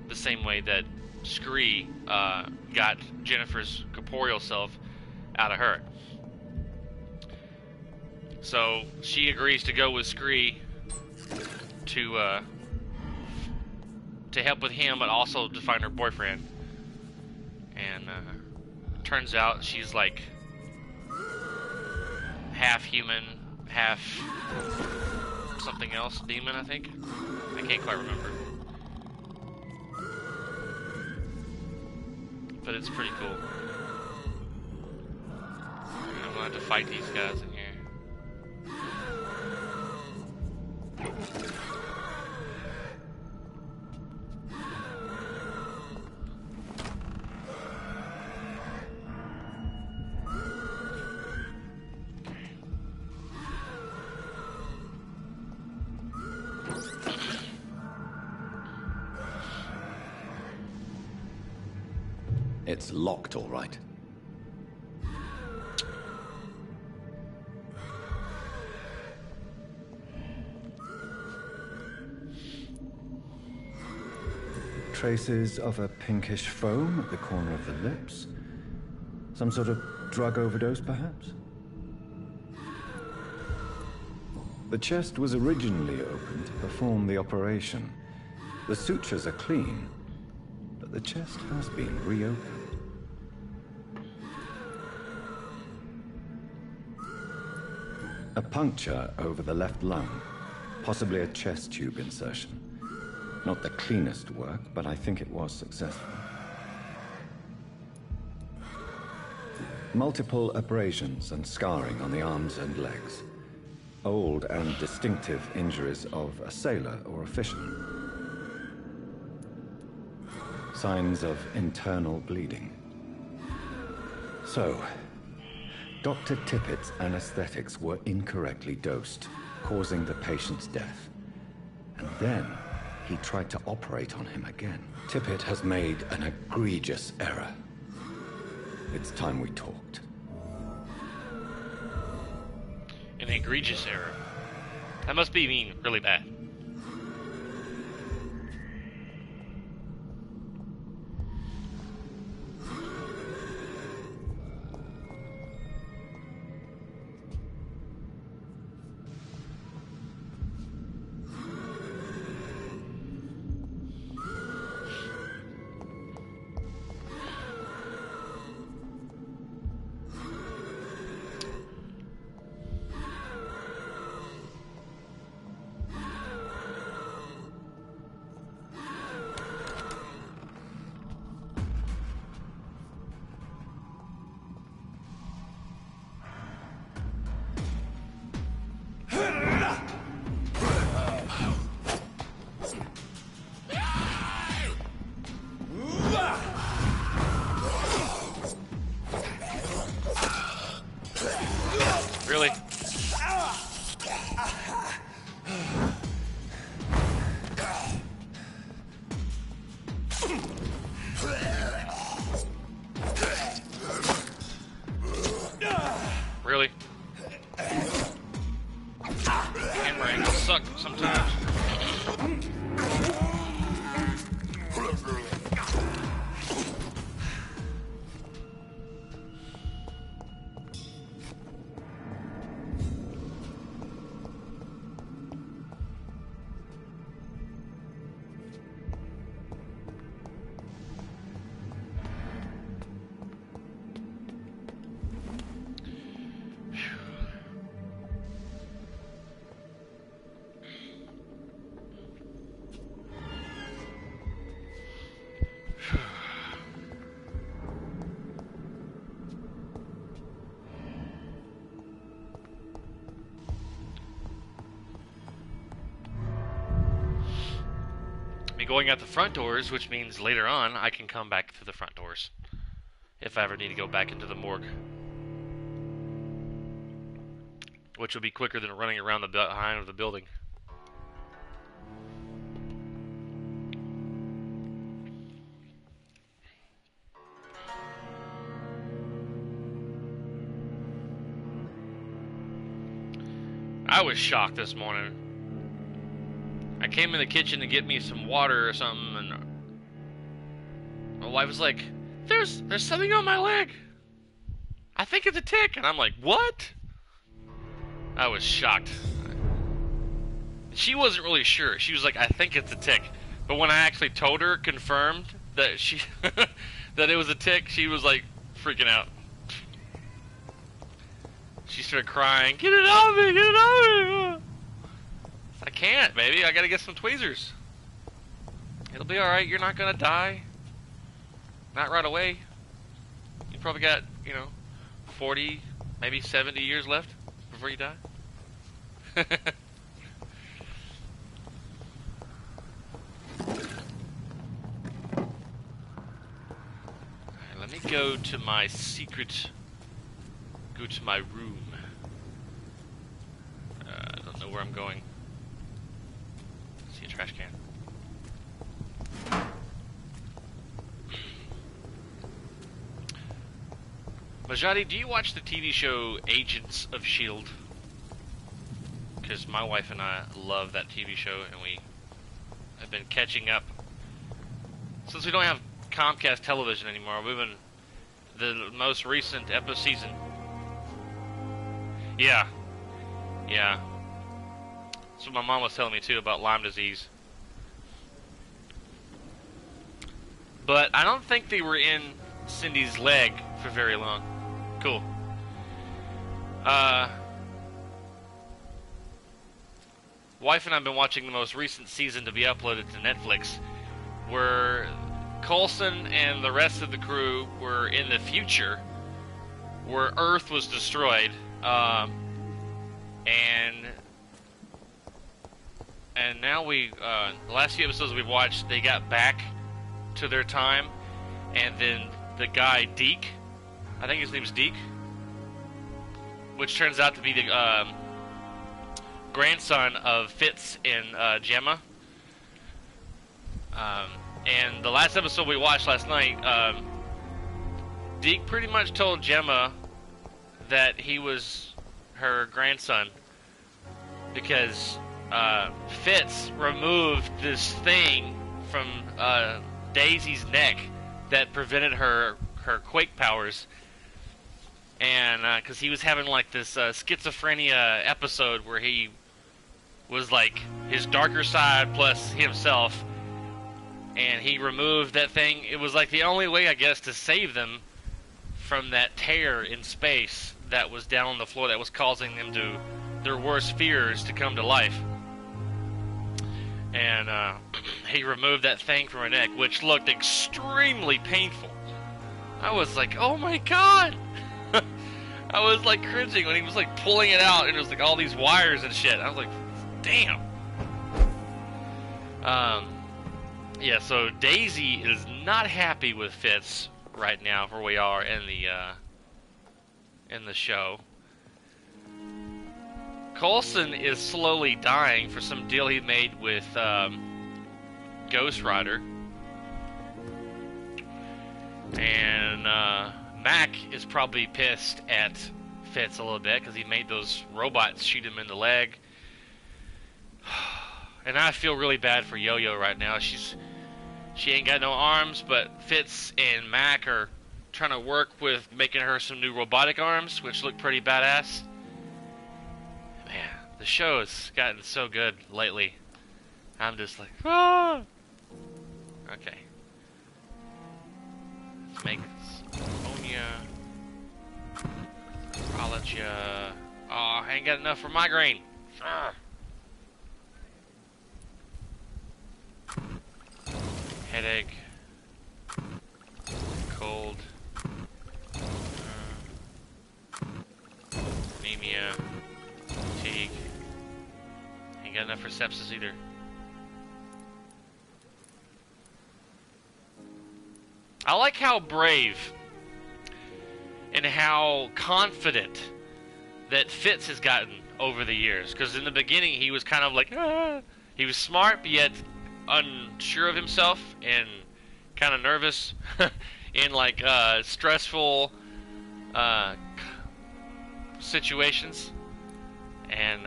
the same way that Scree got Jennifer's corporeal self out of her. So she agrees to go with Scree to help with him, but also to find her boyfriend. And turns out she's like half human, half something else, demon, I think. I can't quite remember. But it's pretty cool. I'm gonna have to fight these guys in here. It's locked, all right. traces of a pinkish foam at the corner of the lips. Some sort of drug overdose, perhaps? The chest was originally open to perform the operation. The sutures are clean, but the chest has been reopened. A puncture over the left lung, possibly a chest tube insertion. Not the cleanest work, but I think it was successful. Multiple abrasions and scarring on the arms and legs. Old and distinctive injuries of a sailor or a fisherman. Signs of internal bleeding. So, Dr. Tippett's anesthetics were incorrectly dosed, causing the patient's death. And then he tried to operate on him again. Tippett has made an egregious error. It's time we talked. An egregious error. That must mean really bad. Really? Really? Camera angles suck sometimes. Going out the front doors, which means later on I can come back through the front doors if I ever need to go back into the morgue, which will be quicker than running around the behind of the building. I was shocked this morning. I came in the kitchen to get me some water or something, and my wife was like, there's something on my leg. I think it's a tick. And I'm like, what? I was shocked. She wasn't really sure. She was like, I think it's a tick. But when I actually told her, confirmed that she that it was a tick, she was like freaking out. She started crying, get it off me, get it off me. I can't, baby. I gotta get some tweezers. It'll be alright. You're not gonna die. Not right away. You probably got, 40, maybe 70 years left before you die. Alright, let me go to my secret. Go to my room. I don't know where I'm going. See a trash can. Majadi, do you watch the TV show Agents of S.H.I.E.L.D.? Because my wife and I love that TV show, and we have been catching up since we don't have Comcast television anymore, we've been the most recent episode season. Yeah. Yeah. That's what my mom was telling me too about Lyme disease. But I don't think they were in Cindy's leg for very long. Cool. Wife and I have been watching the most recent season to be uploaded to Netflix, where Coulson and the rest of the crew were in the future, where Earth was destroyed, and now the last few episodes we've watched, they got back to their time, and then the guy Deke, I think his name's Deke, which turns out to be the grandson of Fitz and Gemma. And the last episode we watched last night, Deke pretty much told Gemma that he was her grandson because Fitz removed this thing from Daisy's neck that prevented her quake powers. And because he was having like this schizophrenia episode where he was like his darker side plus himself, and he removed that thing. It was like the only way, I guess, to save them from that tear in space that was down on the floor that was causing them to their worst fears to come to life. And he removed that thing from her neck, which looked extremely painful. I was like, oh my god! I was like cringing when he was like pulling it out, and it was like all these wires and shit. I was like, damn. Yeah, so Daisy is not happy with Fitz right now where we are in the show. Coulson is slowly dying for some deal he made with Ghost Rider. And Mac is probably pissed at Fitz a little bit because he made those robots shoot him in the leg. And I feel really bad for Yo-Yo right now. She ain't got no arms, but Fitz and Mac are trying to work with making her some new robotic arms, which look pretty badass. Man, the show has gotten so good lately. I'm just like, ah! Okay. Let's make ammonia. Neuralgia. Oh, I ain't got enough for migraine. Ah. Headache. Cold. Anemia. Fatigue. Ain't got enough for sepsis either. I like how brave and how confident that Fitz has gotten over the years. Because in the beginning, he was kind of like, ah. He was smart, but yet unsure of himself and kind of nervous in like stressful situations. And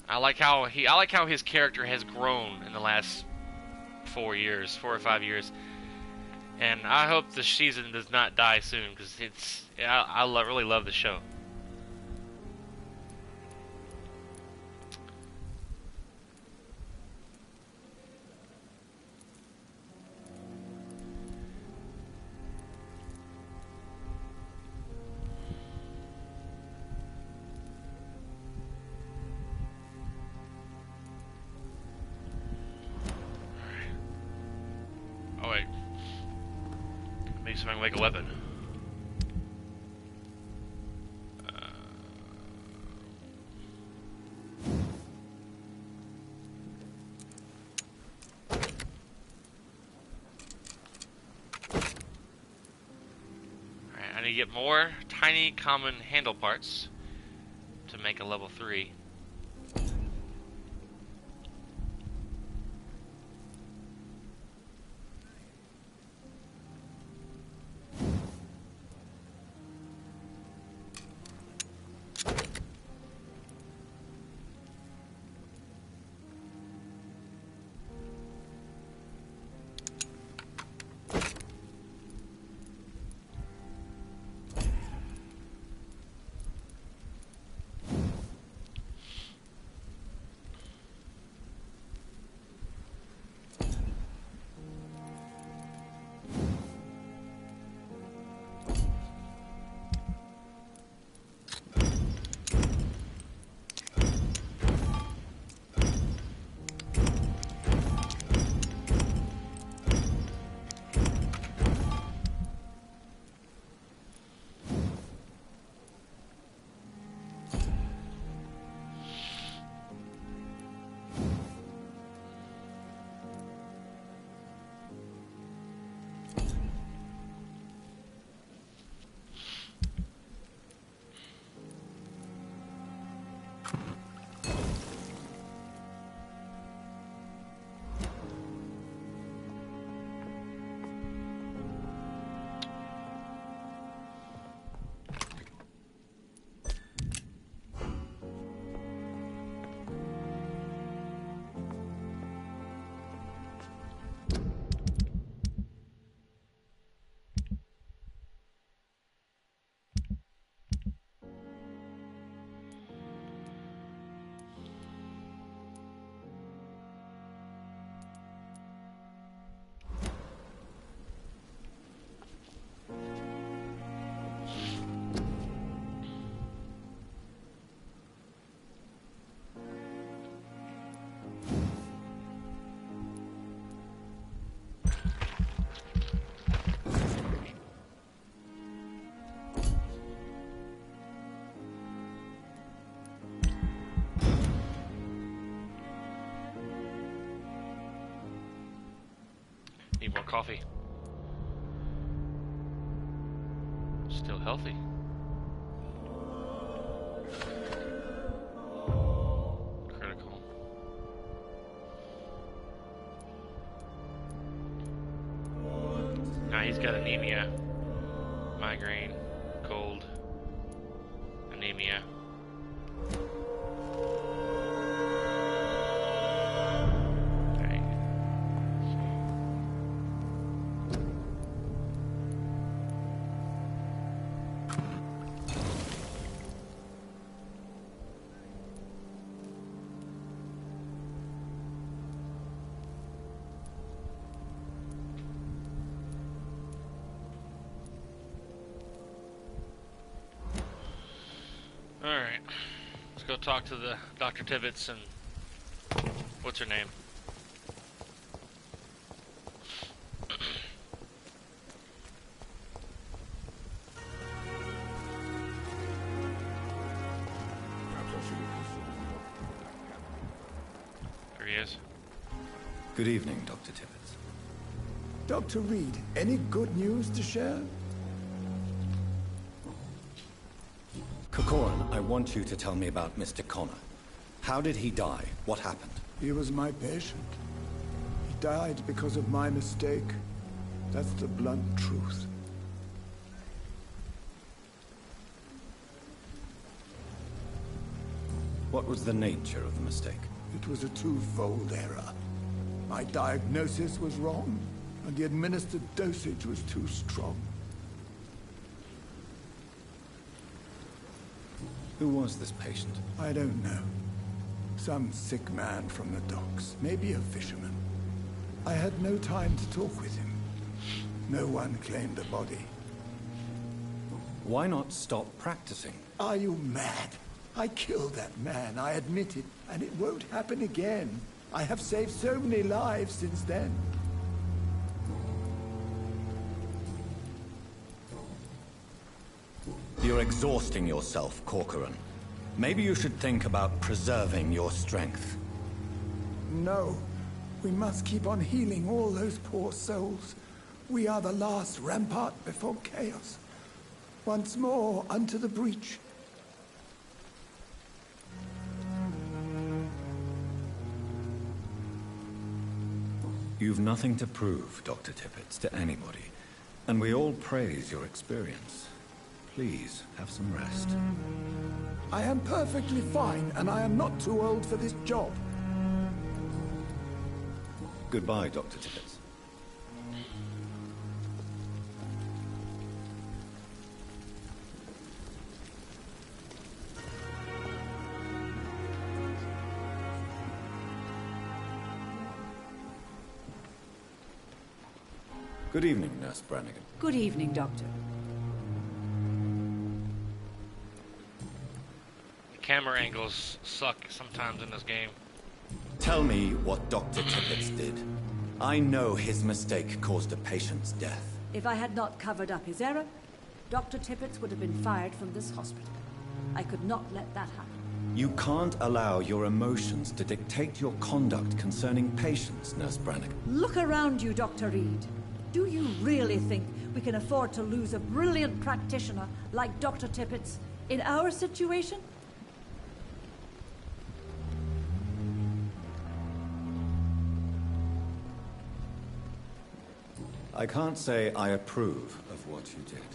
I like how his character has grown in the last 4 or 5 years. And I hope the season does not die soon, because I really love the show. Oh wait. Maybe something like a weapon. Alright, I need to get more tiny common handle parts to make a level 3. coffee. Still healthy. Critical. Now he's got anemia, migraine, cold, anemia. Okay. Alright, let's go talk to the Dr. Tibbets and what's her name? There he is. Good evening, Dr. Tibbets. Dr. Reed, any good news to share? Corcoran, I want you to tell me about Mr. Connor. How did he die? What happened? He was my patient. He died because of my mistake. That's the blunt truth. What was the nature of the mistake? It was a twofold error. My diagnosis was wrong, and the administered dosage was too strong. Who was this patient? I don't know. Some sick man from the docks, maybe a fisherman. I had no time to talk with him. No one claimed a body. Why not stop practicing? Are you mad? I killed that man, I admit it, and it won't happen again. I have saved so many lives since then. You're exhausting yourself, Corcoran. Maybe you should think about preserving your strength. No. We must keep on healing all those poor souls. We are the last rampart before chaos. Once more, unto the breach. You've nothing to prove, Dr. Tippets, to anybody. And we all praise your experience. Please, have some rest. I am perfectly fine, and I am not too old for this job. Goodbye, Dr. Tippets. Good evening, Nurse Brannigan. Good evening, Doctor. The camera angles suck sometimes in this game. Tell me what Dr. Tippets did. I know his mistake caused a patient's death. If I had not covered up his error, Dr. Tippets would have been fired from this hospital. I could not let that happen. You can't allow your emotions to dictate your conduct concerning patients, Nurse Brannigan. Look around you, Dr. Reed. Do you really think we can afford to lose a brilliant practitioner like Dr. Tippets in our situation? I can't say I approve of what you did.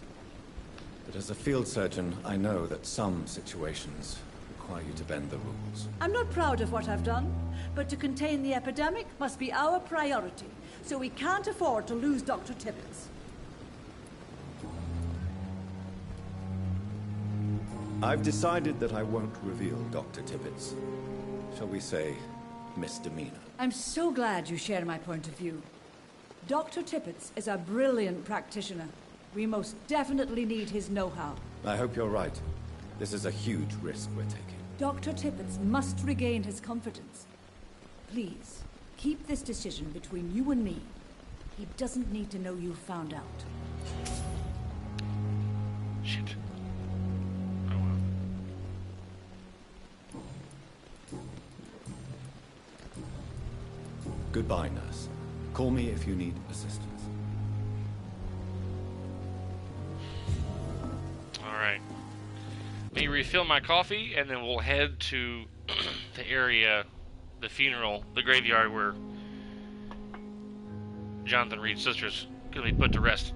But as a field surgeon, I know that some situations require you to bend the rules. I'm not proud of what I've done, but to contain the epidemic must be our priority, so we can't afford to lose Dr. Tippets. I've decided that I won't reveal Dr. Tippets. Shall we say, misdemeanor. I'm so glad you share my point of view. Dr. Tippets is a brilliant practitioner. We most definitely need his know-how. I hope you're right. This is a huge risk we're taking. Dr. Tippets must regain his confidence. Please, keep this decision between you and me. He doesn't need to know you found out. Shit. Oh well. Goodbye, nurse. Call me if you need assistance. Alright. Let me refill my coffee, and then we'll head to the area, the funeral, the graveyard where Jonathan Reed's sister's gonna be put to rest.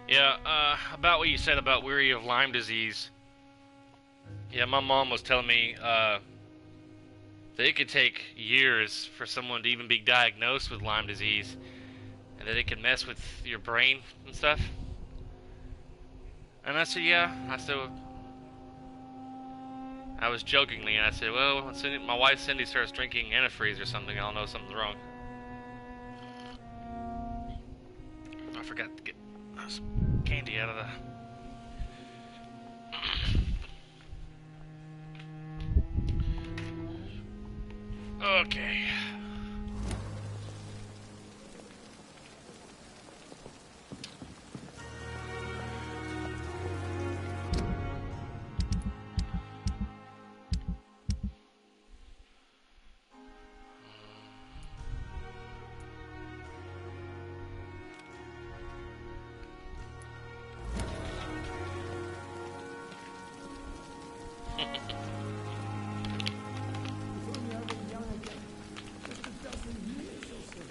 Yeah, about what you said about weary of Lyme disease. Yeah, my mom was telling me that it could take years for someone to even be diagnosed with Lyme disease, and that it can mess with your brain and stuff. And I said, yeah. I was jokingly, and I said, well, when my wife Cindy starts drinking antifreeze or something, I'll know something's wrong. I forgot to get some candy out of the... Okay.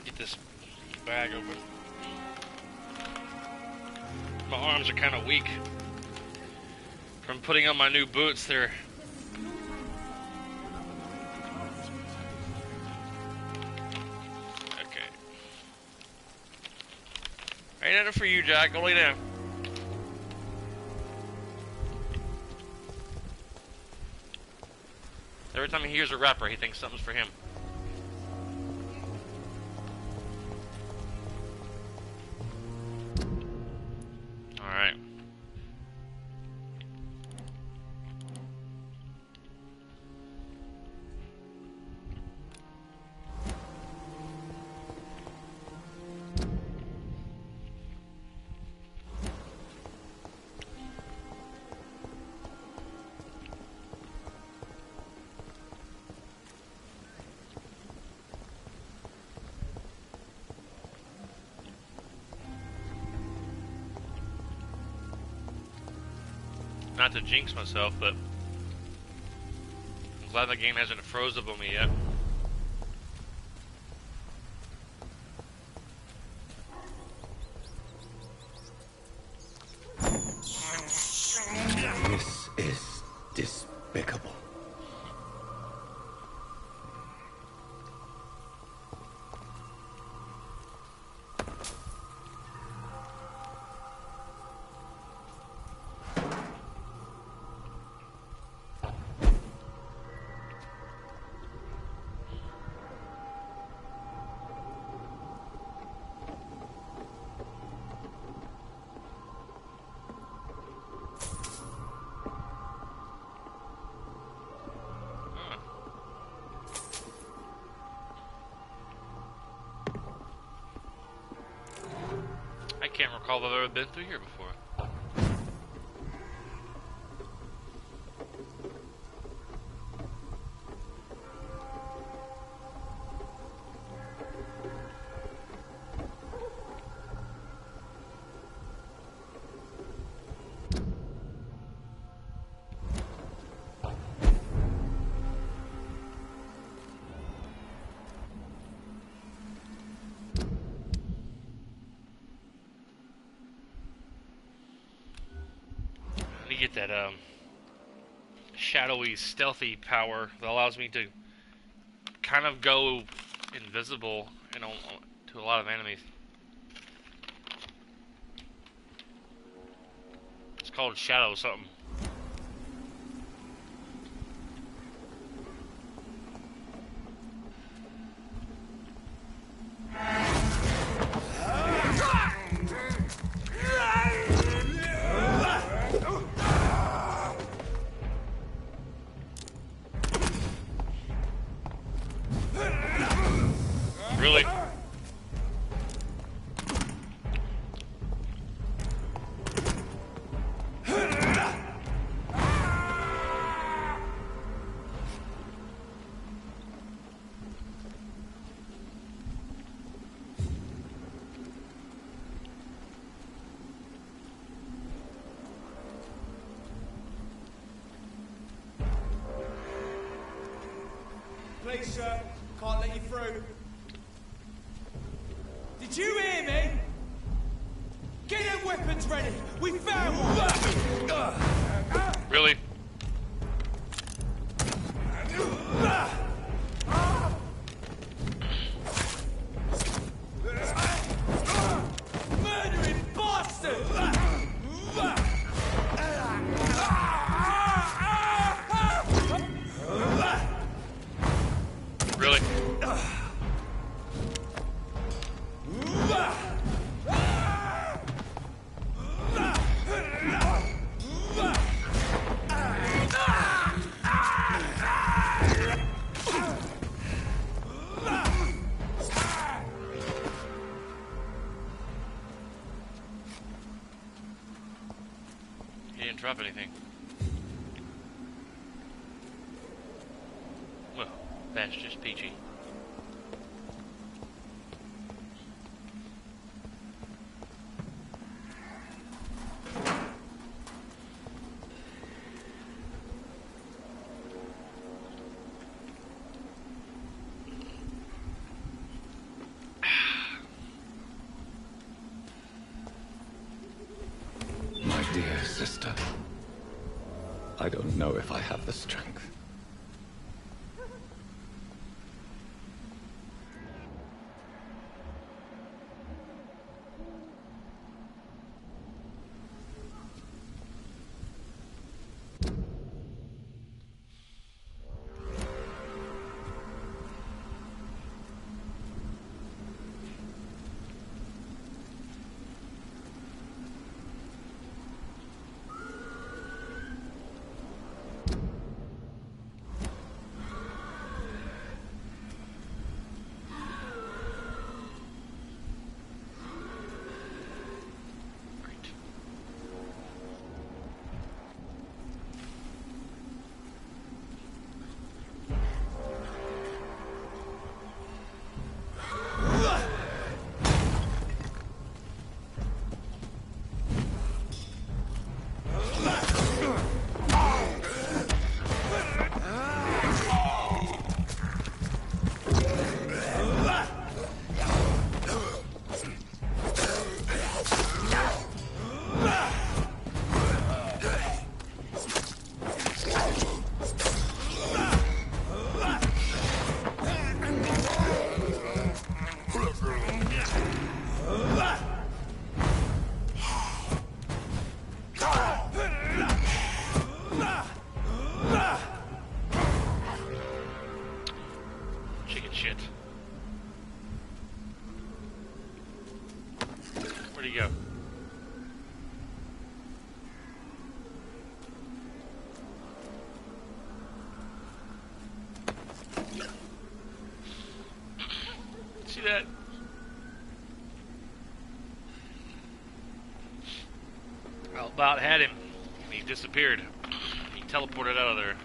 Get this bag open. My arms are kind of weak from putting on my new boots. They're okay. Ain't nothing for you, Jack. Go lay down. Every time he hears a rapper, he thinks something's for him. Alright. Not to jinx myself, but I'm glad the game hasn't frozen on me yet. This is despicable. can't recall if I've ever been through here before. Get that shadowy, stealthy power that allows me to kind of go invisible, you know, to a lot of enemies. It's called shadow something. Really? Please, sir. Can't let you through. Did you hear me? Get your weapons ready. We found one. Really? Murdering bastard! Really? He didn't drop anything. Well, that's just peachy. My dear sister, I don't know if I have the strength. Chicken shit. Where'd he go? See that? about had him. And he disappeared. He teleported out of there.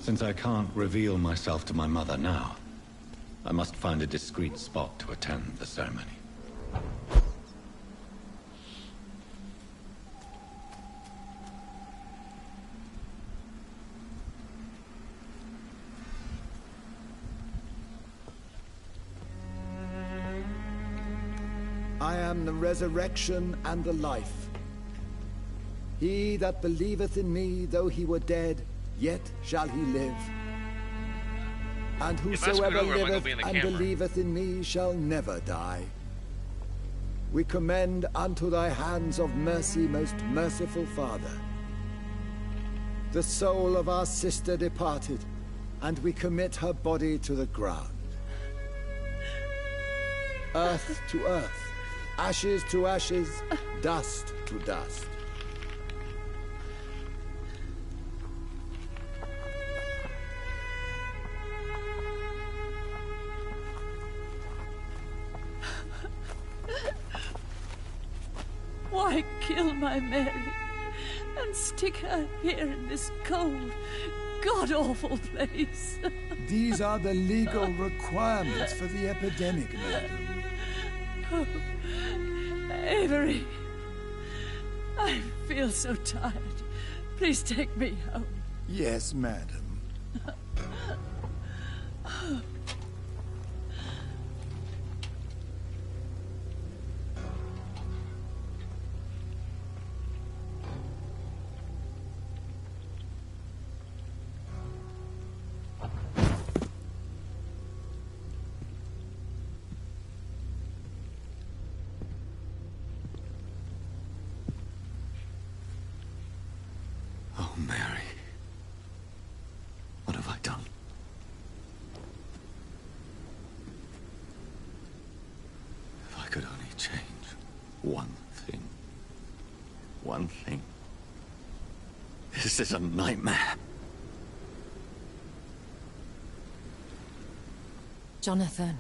Since I can't reveal myself to my mother now, I must find a discreet spot to attend the ceremony. I am the resurrection and the life. He that believeth in me, though he were dead, yet shall he live. And whosoever liveth and believeth in me shall never die. We commend unto thy hands of mercy, most merciful Father, the soul of our sister departed, and we commit her body to the ground. Earth to earth, ashes to ashes, dust to dust. Why kill my Mary and stick her here in this cold, god-awful place? These are the legal requirements for the epidemic, madam. Oh, Avery, I feel so tired. Please take me home. Yes, madam. Oh, Mary. What have I done? If I could only change one thing. One thing. This is a nightmare. Jonathan,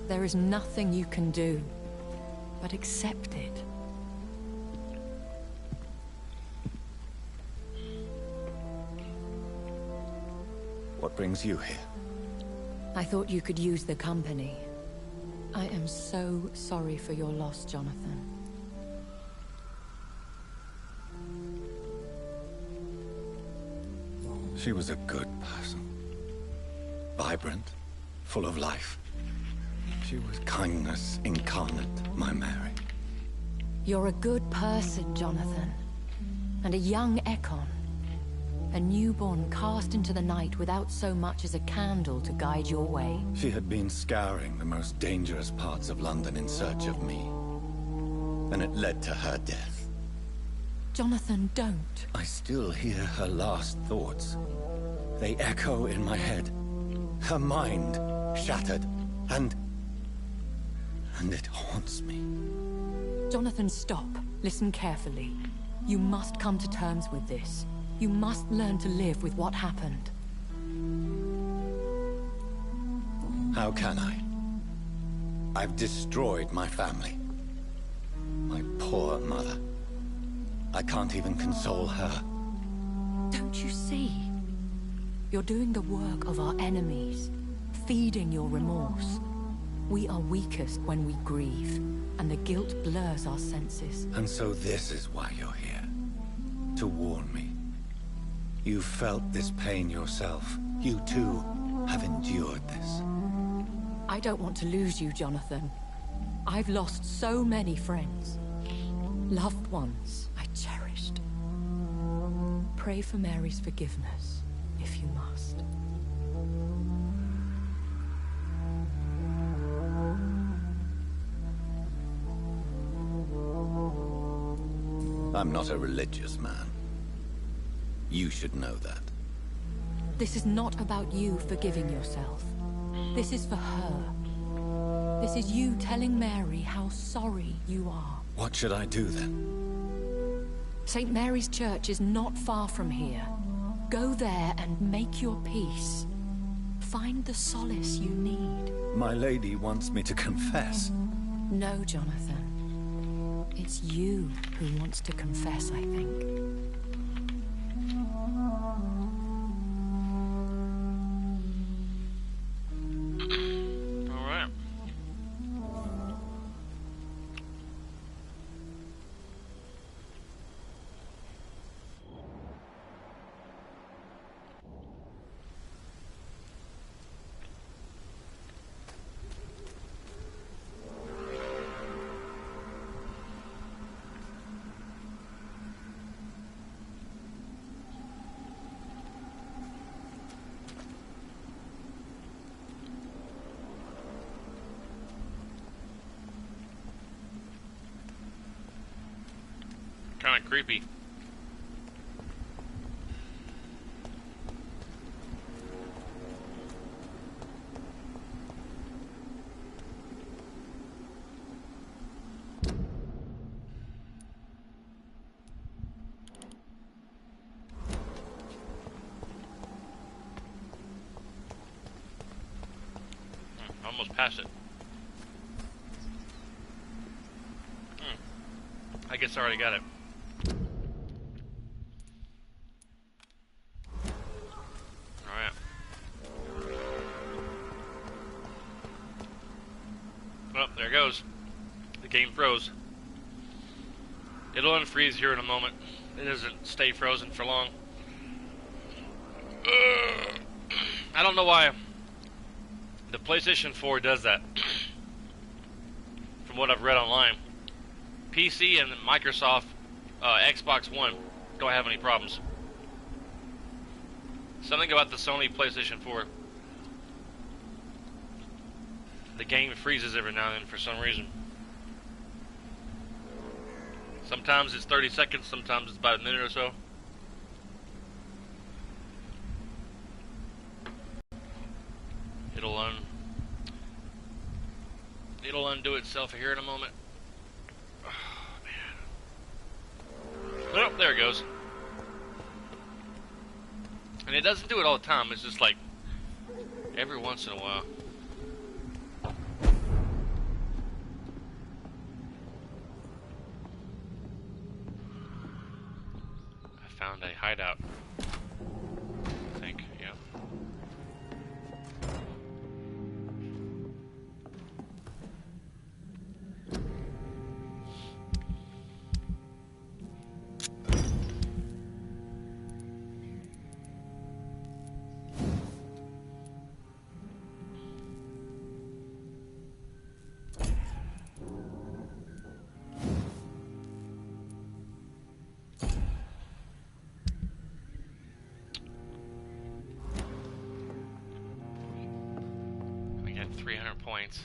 there is nothing you can do but accept it. What brings you here? I thought you could use the company. I am so sorry for your loss, Jonathan. She was a good person. Vibrant, full of life. She was kindness incarnate, my Mary. You're a good person, Jonathan. And a young Ekon. A newborn cast into the night without so much as a candle to guide your way. She had been scouring the most dangerous parts of London in search of me. And it led to her death. Jonathan, don't. I still hear her last thoughts. They echo in my head. Her mind shattered, and it haunts me. Jonathan, stop. Listen carefully. You must come to terms with this. You must learn to live with what happened. How can I? I've destroyed my family. My poor mother. I can't even console her. Don't you see? You're doing the work of our enemies, feeding your remorse. We are weakest when we grieve, and the guilt blurs our senses. And so this is why you're here. To warn me. You felt this pain yourself. You too have endured this. I don't want to lose you, Jonathan. I've lost so many friends. Loved ones I cherished. Pray for Mary's forgiveness, if you must. I'm not a religious man. You should know that. This is not about you forgiving yourself. This is for her. This is you telling Mary how sorry you are. What should I do then? St. Mary's Church is not far from here. Go there and make your peace. Find the solace you need. My lady wants me to confess. No, Jonathan. It's you who wants to confess, I think. Kind of creepy. Almost past it. I guess I already got it. There it goes. The game froze. It'll unfreeze here in a moment. It doesn't stay frozen for long. I don't know why the PlayStation 4 does that. From what I've read online. PC and Microsoft Xbox One don't have any problems. Something about the Sony PlayStation 4. The game freezes every now and then for some reason. Sometimes it's 30 seconds, sometimes it's about a minute or so. It'll undo itself here in a moment. Oh, man. Oh, there it goes. And it doesn't do it all the time, it's just like every once in a while. Found a hideout. I think, yeah. Points.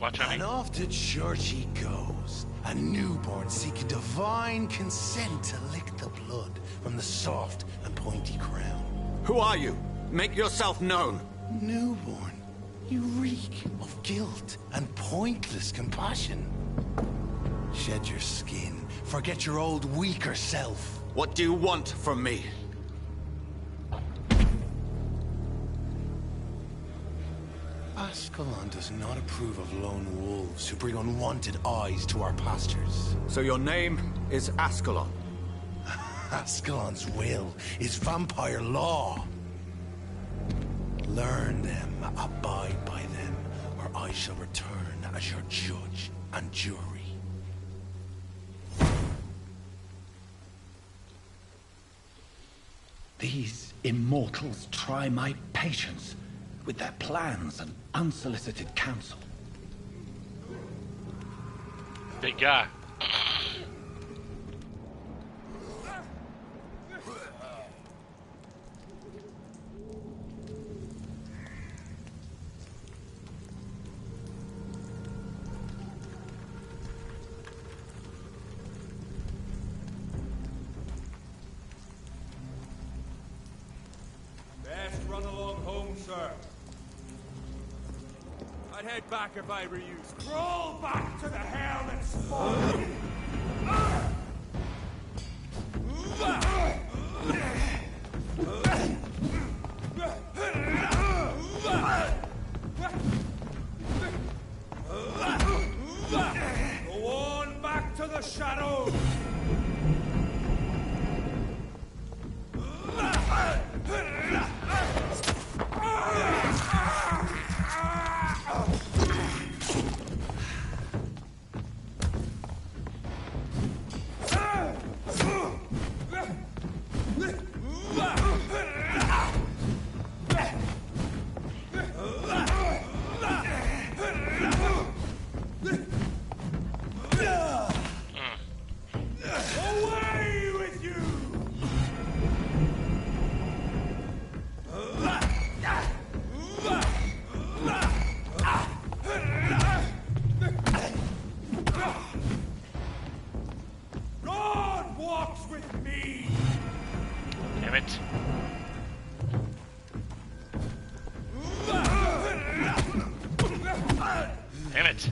Watch out. And off to church he goes, a newborn seeking divine consent to lick the blood from the soft and pointy crown. Who are you? Make yourself known. Newborn, you reek of guilt and pointless compassion. Shed your skin, forget your old weaker self. What do you want from me? Ascalon does not approve of lone wolves who bring unwanted eyes to our pastures. So your name is Ascalon? Ascalon's will is vampire law. Learn them, abide by them, or I shall return as your judge and jury. These immortals try my patience with their plans and unsolicited counsel. Big guy. Best run along home, sir. I'd head back if I were you. Crawl back to the hell that spawned you. Go on back to the shadows. Away with you! God walks with me! Damn it. Damn it.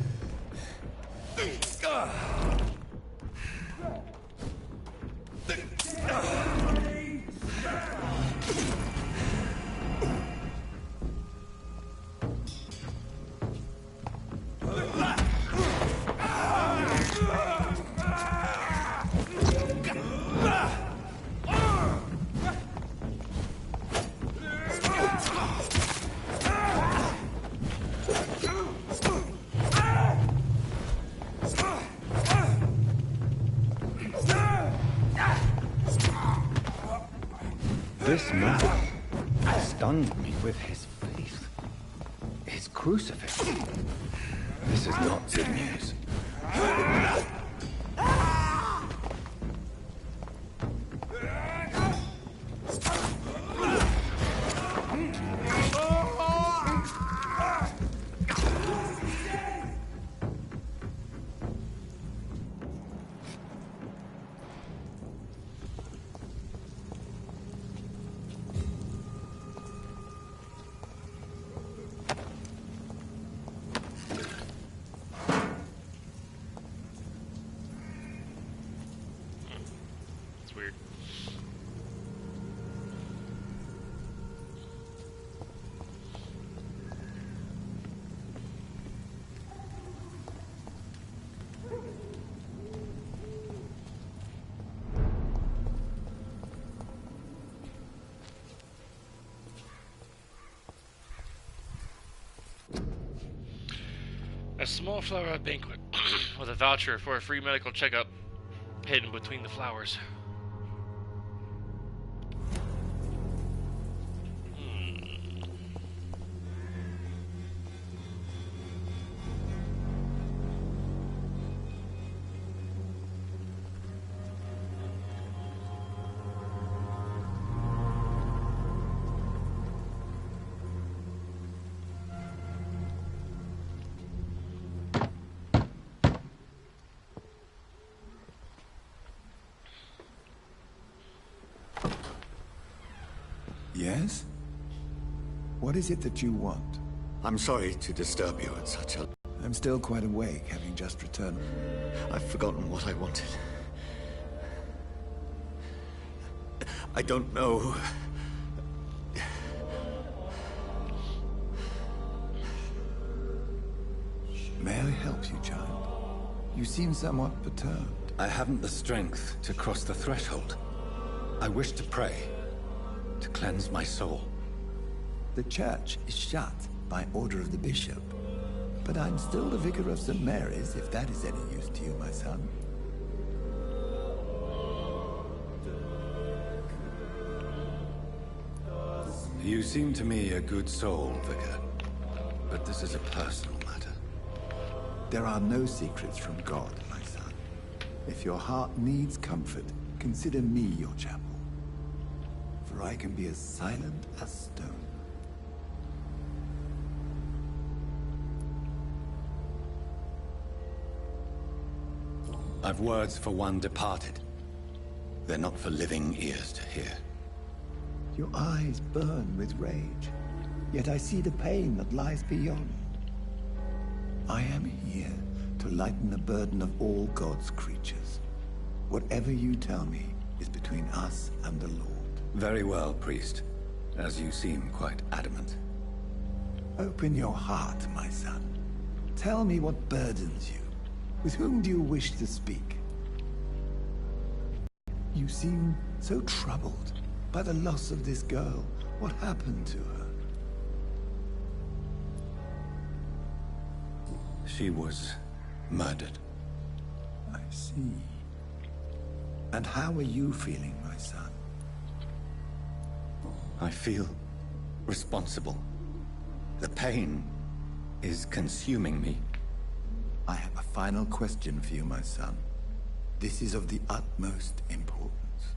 This man stunned me with his faith. His crucifix. This is not good news. It's weird. A small flower banquet with a voucher for a free medical checkup hidden between the flowers. Yes? What is it that you want? I'm sorry to disturb you at such a... I'm still quite awake, having just returned. I've forgotten what I wanted. I don't know. May I help you, child? You seem somewhat perturbed. I haven't the strength to cross the threshold. I wish to pray, to cleanse my soul. The church is shut by order of the bishop. But I'm still the vicar of St. Mary's, if that is any use to you, my son. You seem to me a good soul, Vicar. But this is a personal matter. There are no secrets from God, my son. If your heart needs comfort, consider me your chapel. For I can be as silent as stone. I've words for one departed. They're not for living ears to hear. Your eyes burn with rage, yet I see the pain that lies beyond. I am here to lighten the burden of all God's creatures. Whatever you tell me is between us and the Lord. Very well, priest. As you seem quite adamant. Open your heart, my son. Tell me what burdens you. With whom do you wish to speak? You seem so troubled by the loss of this girl. What happened to her? She was murdered. I see. And how are you feeling, my son? I feel responsible. The pain is consuming me. I have a final question for you, my son. This is of the utmost importance.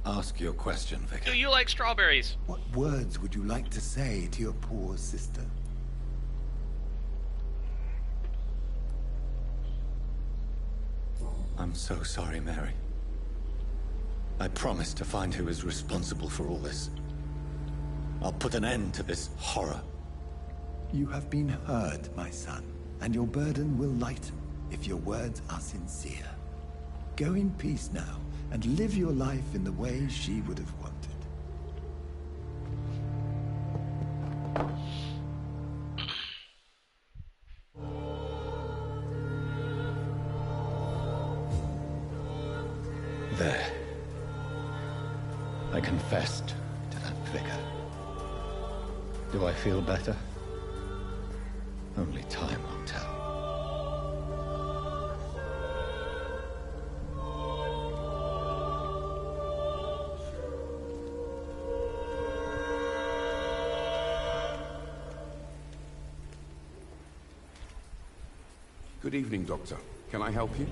Ask your question, Vicar. Do you like strawberries? What words would you like to say to your poor sister? I'm so sorry, Mary. I promise to find who is responsible for all this. I'll put an end to this horror. You have been heard, my son, and your burden will lighten if your words are sincere. Go in peace now, and live your life in the way she would have wanted. There. I confessed to that vicar. Do I feel better? Only time will tell. Good evening, Doctor. Can I help you?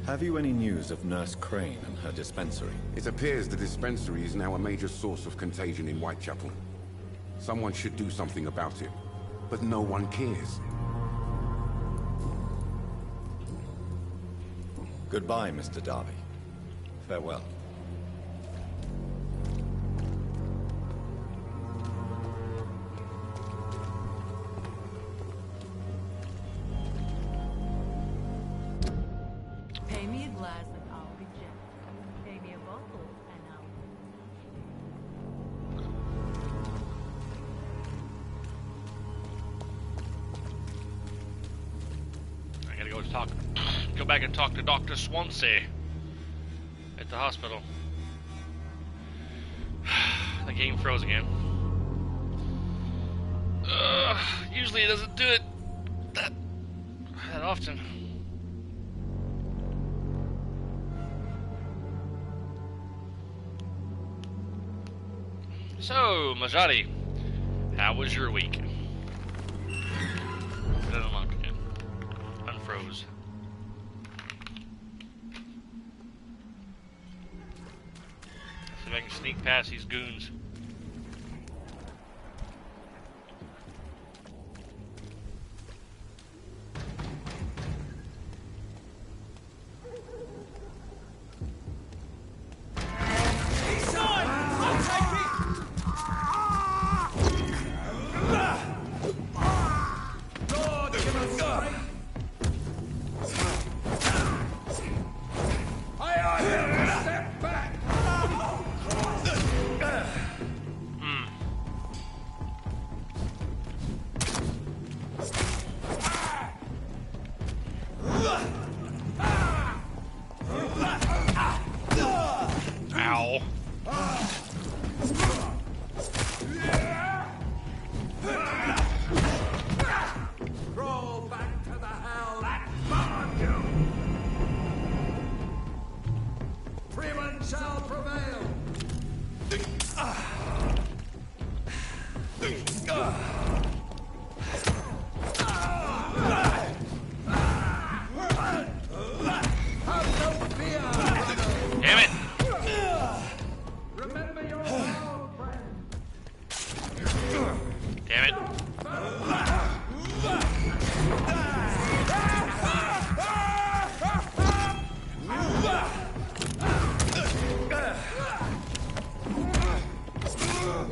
Have you any news of Nurse Crane and her dispensary? It appears the dispensary is now a major source of contagion in Whitechapel. Someone should do something about it, but no one cares. Goodbye, Mr. Darby. Farewell. Pay me a glass and I'll be gentle. Pay me a bottle and I'll... I gotta go back and talk to Dr. Swansea at the hospital. The game froze again. Usually it doesn't do it that often. So, Majari, how was your week? It unlocked again. Unfroze. See if I can sneak past these goons. Roll back to the hell that spawned you! Freeman shall prevail! Damn it! Remember your old friend! Damn it!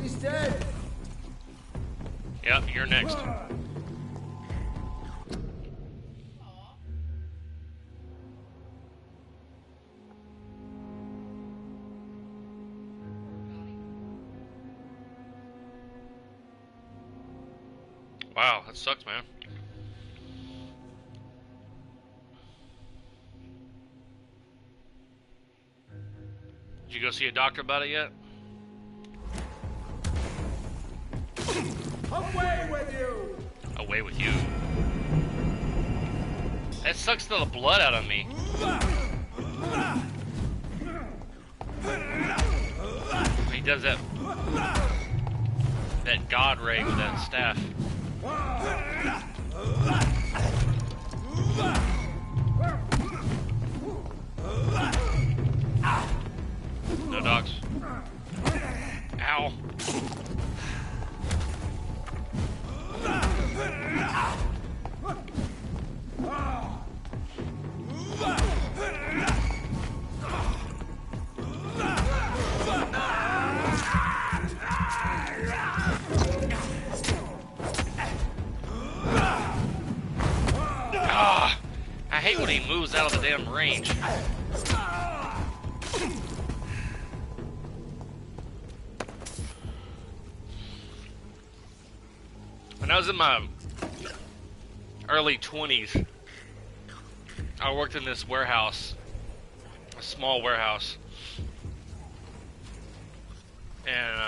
He's dead. Yep, you're next. Wow, that sucks, man. Did you go see a doctor about it yet? Away with you! Away with you. That sucks the blood out of me. He does that god ray with that staff. No dogs. Ow. I hate when he moves out of the damn range. When I was in my early 20s, I worked in this warehouse, a small warehouse, and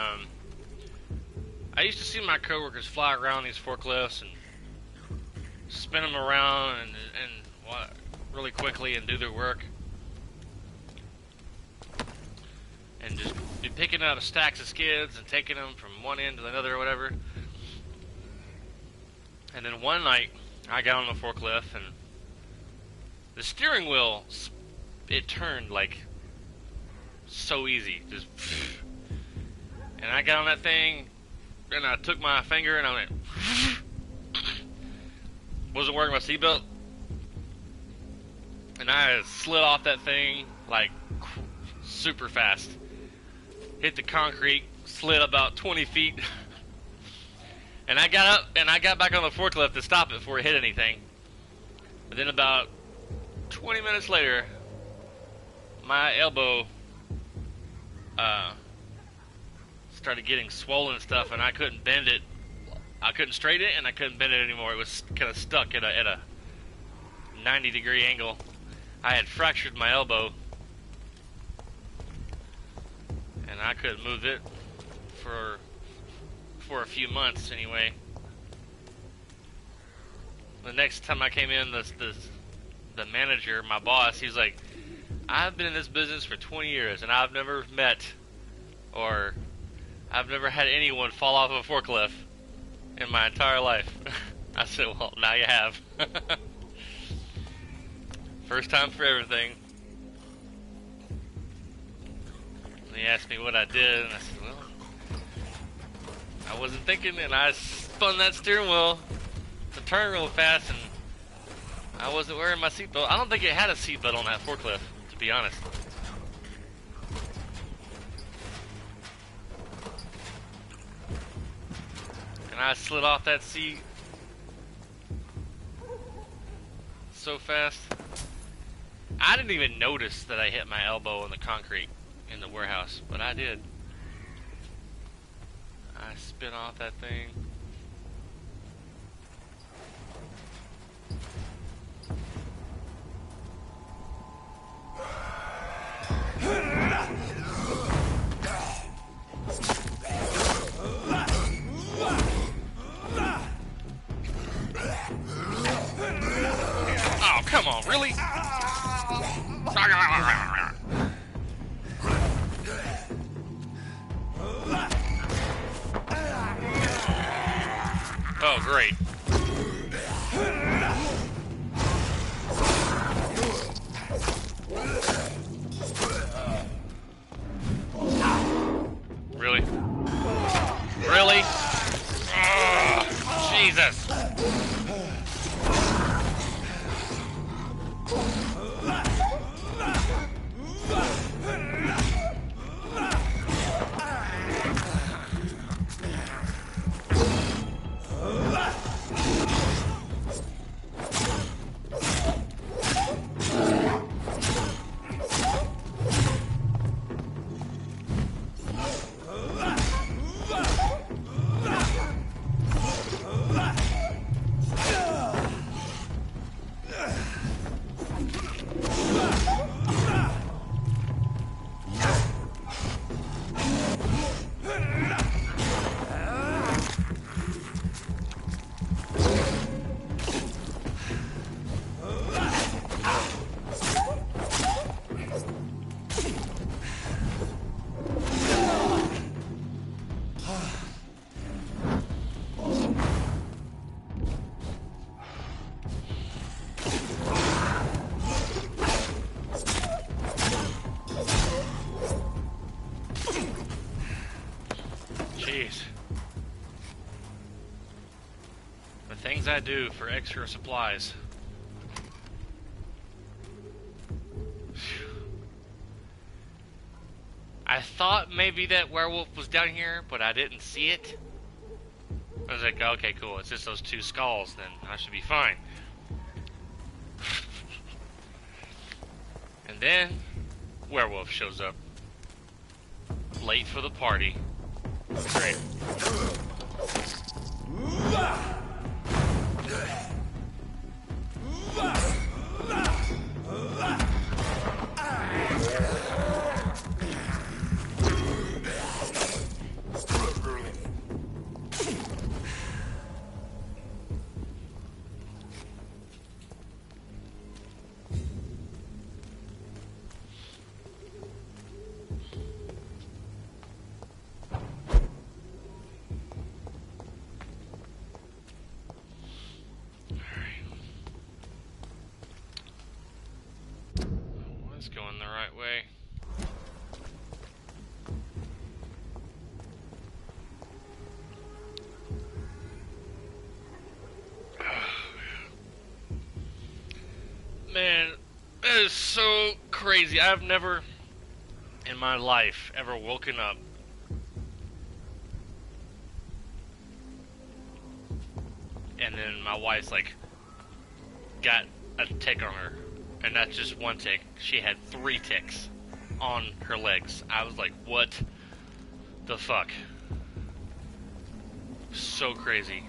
I used to see my coworkers fly around these forklifts and spin them around and really quickly and do their work, and just be picking up stacks of skids and taking them from one end to another or whatever. And then one night, I got on the forklift, and the steering wheel, it turned like so easy, just. And I got on that thing, and I took my finger and I went. Wasn't wearing my seatbelt, and I slid off that thing like super fast. Hit the concrete, slid about 20 feet. And I got up and I got back on the forklift to stop it before it hit anything. But then about 20 minutes later, my elbow started getting swollen and stuff, and I couldn't bend it. I couldn't straighten it, and I couldn't bend it anymore. It was kind of stuck at a 90-degree angle. I had fractured my elbow, and I couldn't move it for a few months anyway. The next time I came in, the manager, my boss, he was like, I've been in this business for 20 years and I've never met or I've never had anyone fall off a forklift in my entire life. I said, well, now you have. First time for everything. And he asked me what I did, and I said, well, I wasn't thinking, and I spun that steering wheel to turn real fast, and I wasn't wearing my seatbelt. I don't think it had a seatbelt on that forklift, to be honest. And I slid off that seat so fast. I didn't even notice that I hit my elbow in the concrete in the warehouse, but I did. I spin off that thing. Come on, really? Oh, great. Really? Really? Ugh, Jesus. Jeez. The things I do for extra supplies. I thought maybe that werewolf was down here, but I didn't see it. I was like, okay, cool. It's just those two skulls, then I should be fine. And then, werewolf shows up. Late for the party. Great. Going the right way. Man, that is so crazy. I've never in my life ever woken up and then my wife's like got a tick on her. And not just one tick. She had 3 ticks on her legs. I was like, what the fuck? So crazy.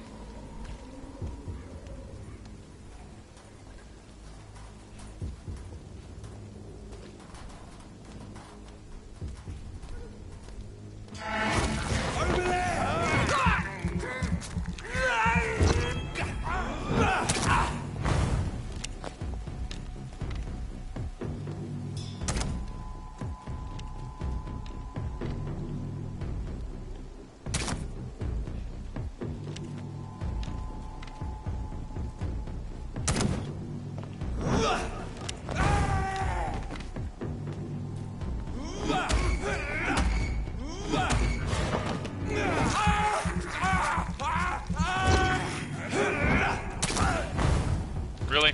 Really?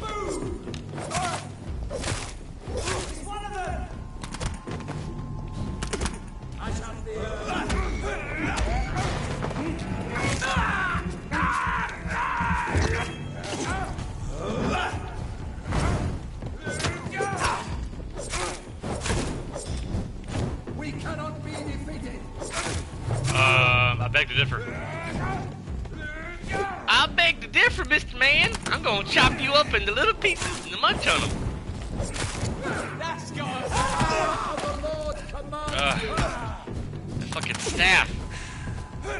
We cannot be defeated. I beg to differ. I beg to differ, Mr. Man. I'm gonna chop you up into little pieces and munch on them. That's got The fucking staff.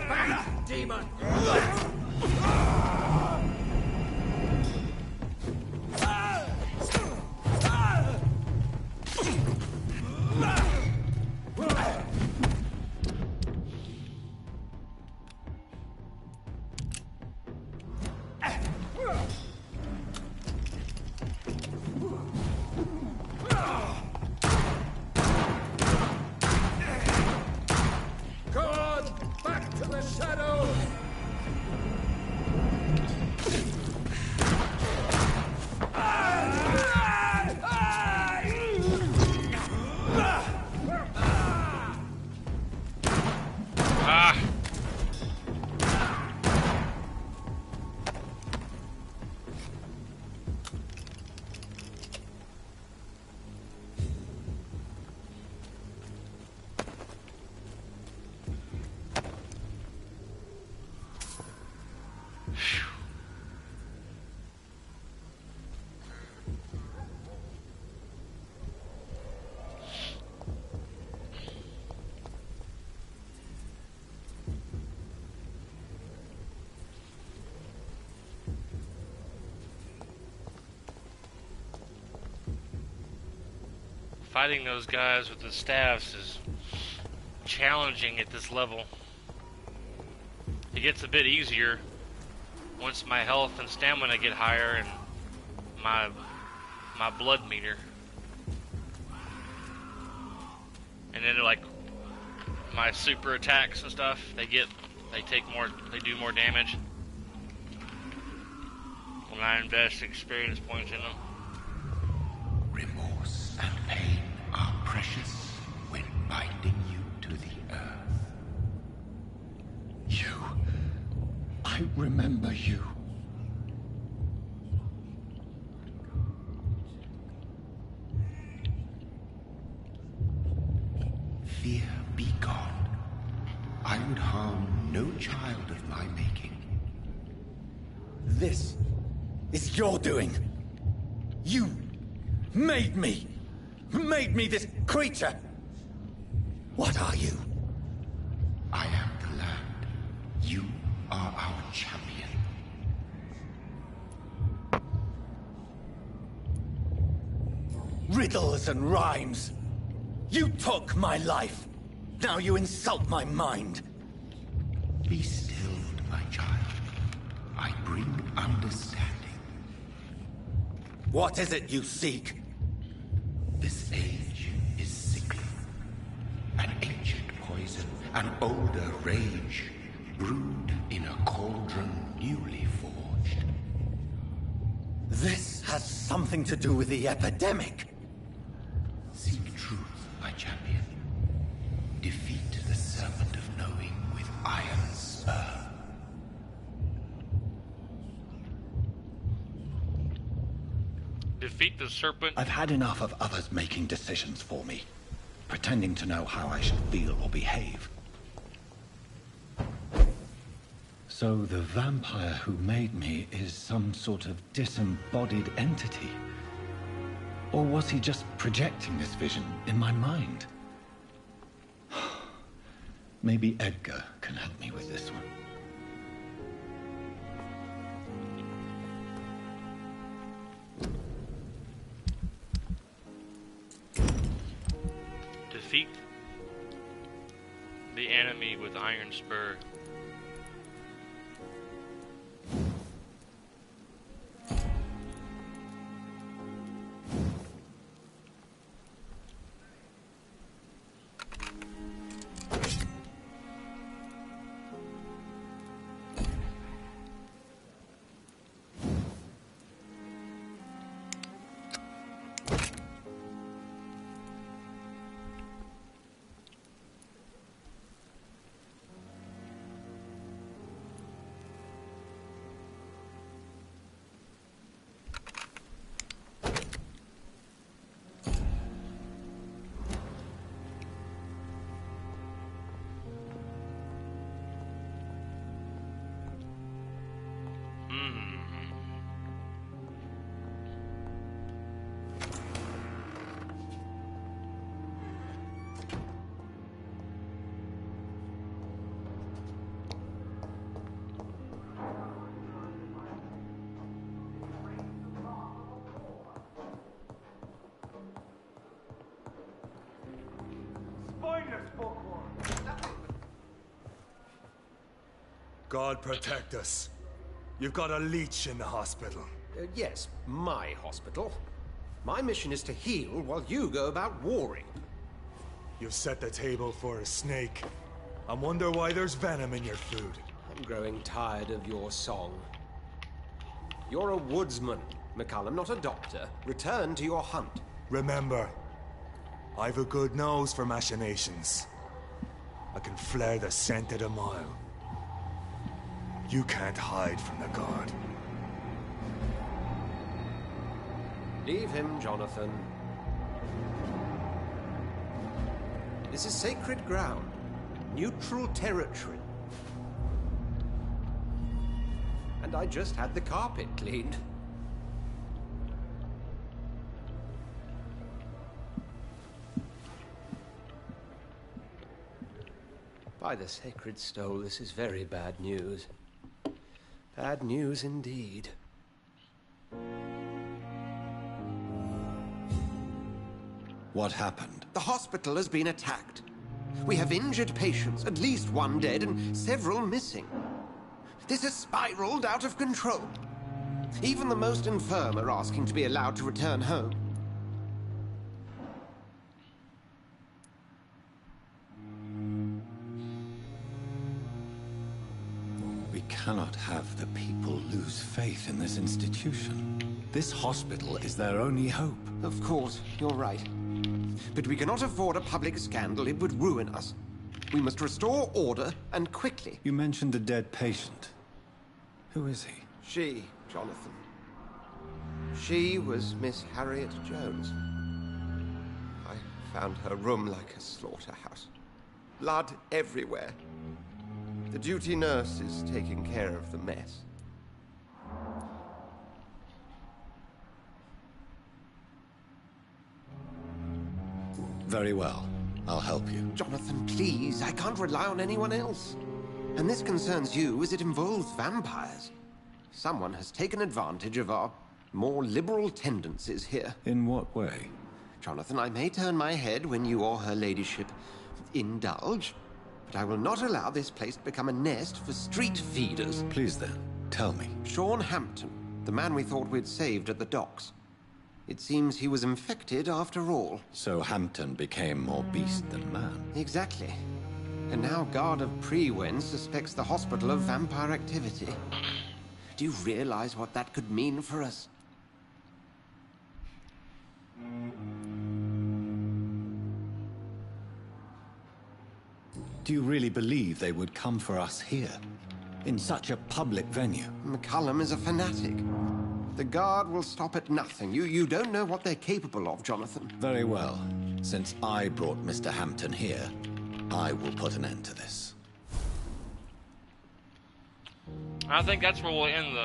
back, demon. fighting those guys with the staffs is challenging at this level. It gets a bit easier once my health and stamina get higher and my blood meter. And then like my super attacks and stuff, they do more damage when I invest experience points in them. Remorse and pain are precious when binding you to the earth. You. I remember you. Fear be gone. I would harm no child of my making. This is your doing. You made me this creature. What are you? I am the land. You are our champion. Riddles and rhymes. You took my life. Now you insult my mind. Be stilled, my child. I bring understanding. What is it you seek? This age is sickly. An ancient poison, an older rage, brewed in a cauldron newly forged. This has something to do with the epidemic. Seek truth, my champion. Defeat the serpent of knowing with iron spur. Defeat the serpent. I've had enough of others making decisions for me, pretending to know how I should feel or behave. So the vampire who made me is some sort of disembodied entity? Or was he just projecting this vision in my mind? Maybe Edgar can help me with this one. Defeat the enemy with iron spur. God protect us. You've got a leech in the hospital. Yes, my hospital. My mission is to heal while you go about warring. You've set the table for a snake. I wonder why there's venom in your food. I'm growing tired of your song. You're a woodsman, McCallum, not a doctor. Return to your hunt. Remember, I've a good nose for machinations. I can flare the scent at a mile. You can't hide from the god. Leave him, Jonathan. This is sacred ground. Neutral territory. And I just had the carpet cleaned. By the sacred stole, this is very bad news. Bad news indeed. What happened? The hospital has been attacked. We have injured patients, at least one dead and several missing. This has spiraled out of control. Even the most infirm are asking to be allowed to return home. We cannot have the people lose faith in this institution. This hospital is their only hope. Of course, you're right. But we cannot afford a public scandal. It would ruin us. We must restore order, and quickly. You mentioned a dead patient. Who is he? She, Jonathan. She was Miss Harriet Jones. I found her room like a slaughterhouse. Blood everywhere. The duty nurse is taking care of the mess. Very well. I'll help you. Jonathan, please. I can't rely on anyone else. And this concerns you as it involves vampires. Someone has taken advantage of our more liberal tendencies here. In what way? Jonathan, I may turn my head when you or her ladyship indulge, but I will not allow this place to become a nest for street feeders. Please then, tell me. Sean Hampton, the man we thought we'd saved at the docks. It seems he was infected after all. So Hampton became more beast than man. Exactly. And now Guard of Prewen suspects the hospital of vampire activity. Do you realize what that could mean for us? Do you really believe they would come for us here? In such a public venue? McCullum is a fanatic. The Guard will stop at nothing. You don't know what they're capable of, Jonathan. Very well. Since I brought Mr. Hampton here, I will put an end to this. I think that's where we'll end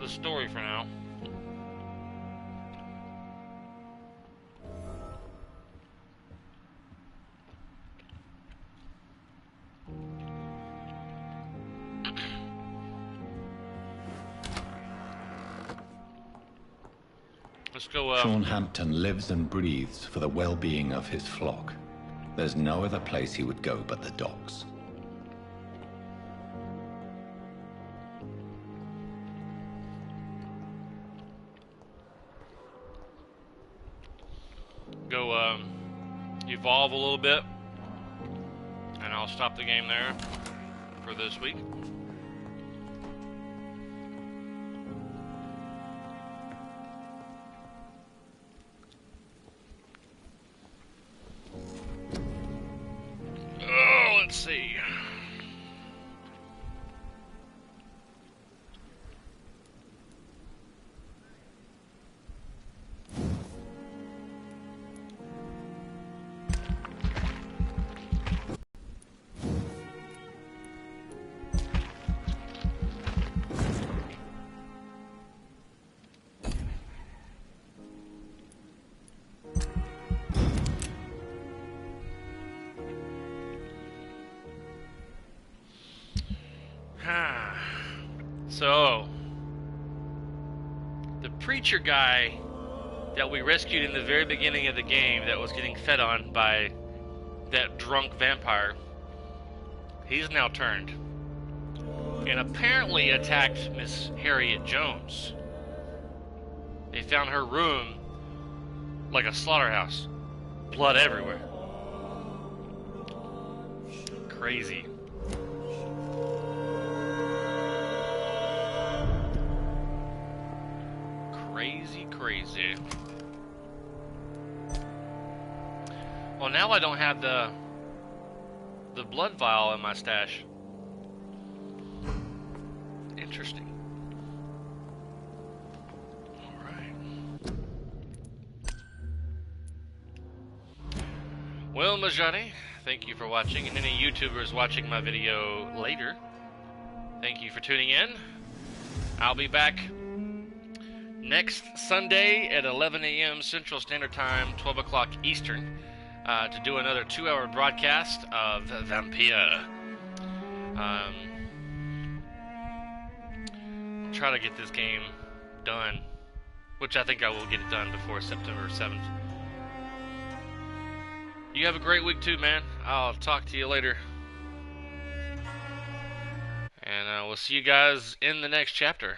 the story for now. Let's go, Sean Hampton lives and breathes for the well-being of his flock. There's no other place he would go but the docks. go evolve a little bit, and I'll stop the game there for this week. Oh, let's see. So, the preacher guy that we rescued in the very beginning of the game that was getting fed on by that drunk vampire, he's now turned and apparently attacked Miss Harriet Jones. They found her room like a slaughterhouse. Blood everywhere. Crazy. Crazy. Well, now I don't have the blood vial in my stash. Interesting. Alright. Well, Majani, thank you for watching, and any YouTubers watching my video later, thank you for tuning in. I'll be back next Sunday at 11 a.m. Central Standard Time, 12 o'clock Eastern, to do another 2-hour broadcast of Vampyr. Try to get this game done, which I think I will get it done before September 7th. You have a great week too, man. I'll talk to you later. And we'll see you guys in the next chapter.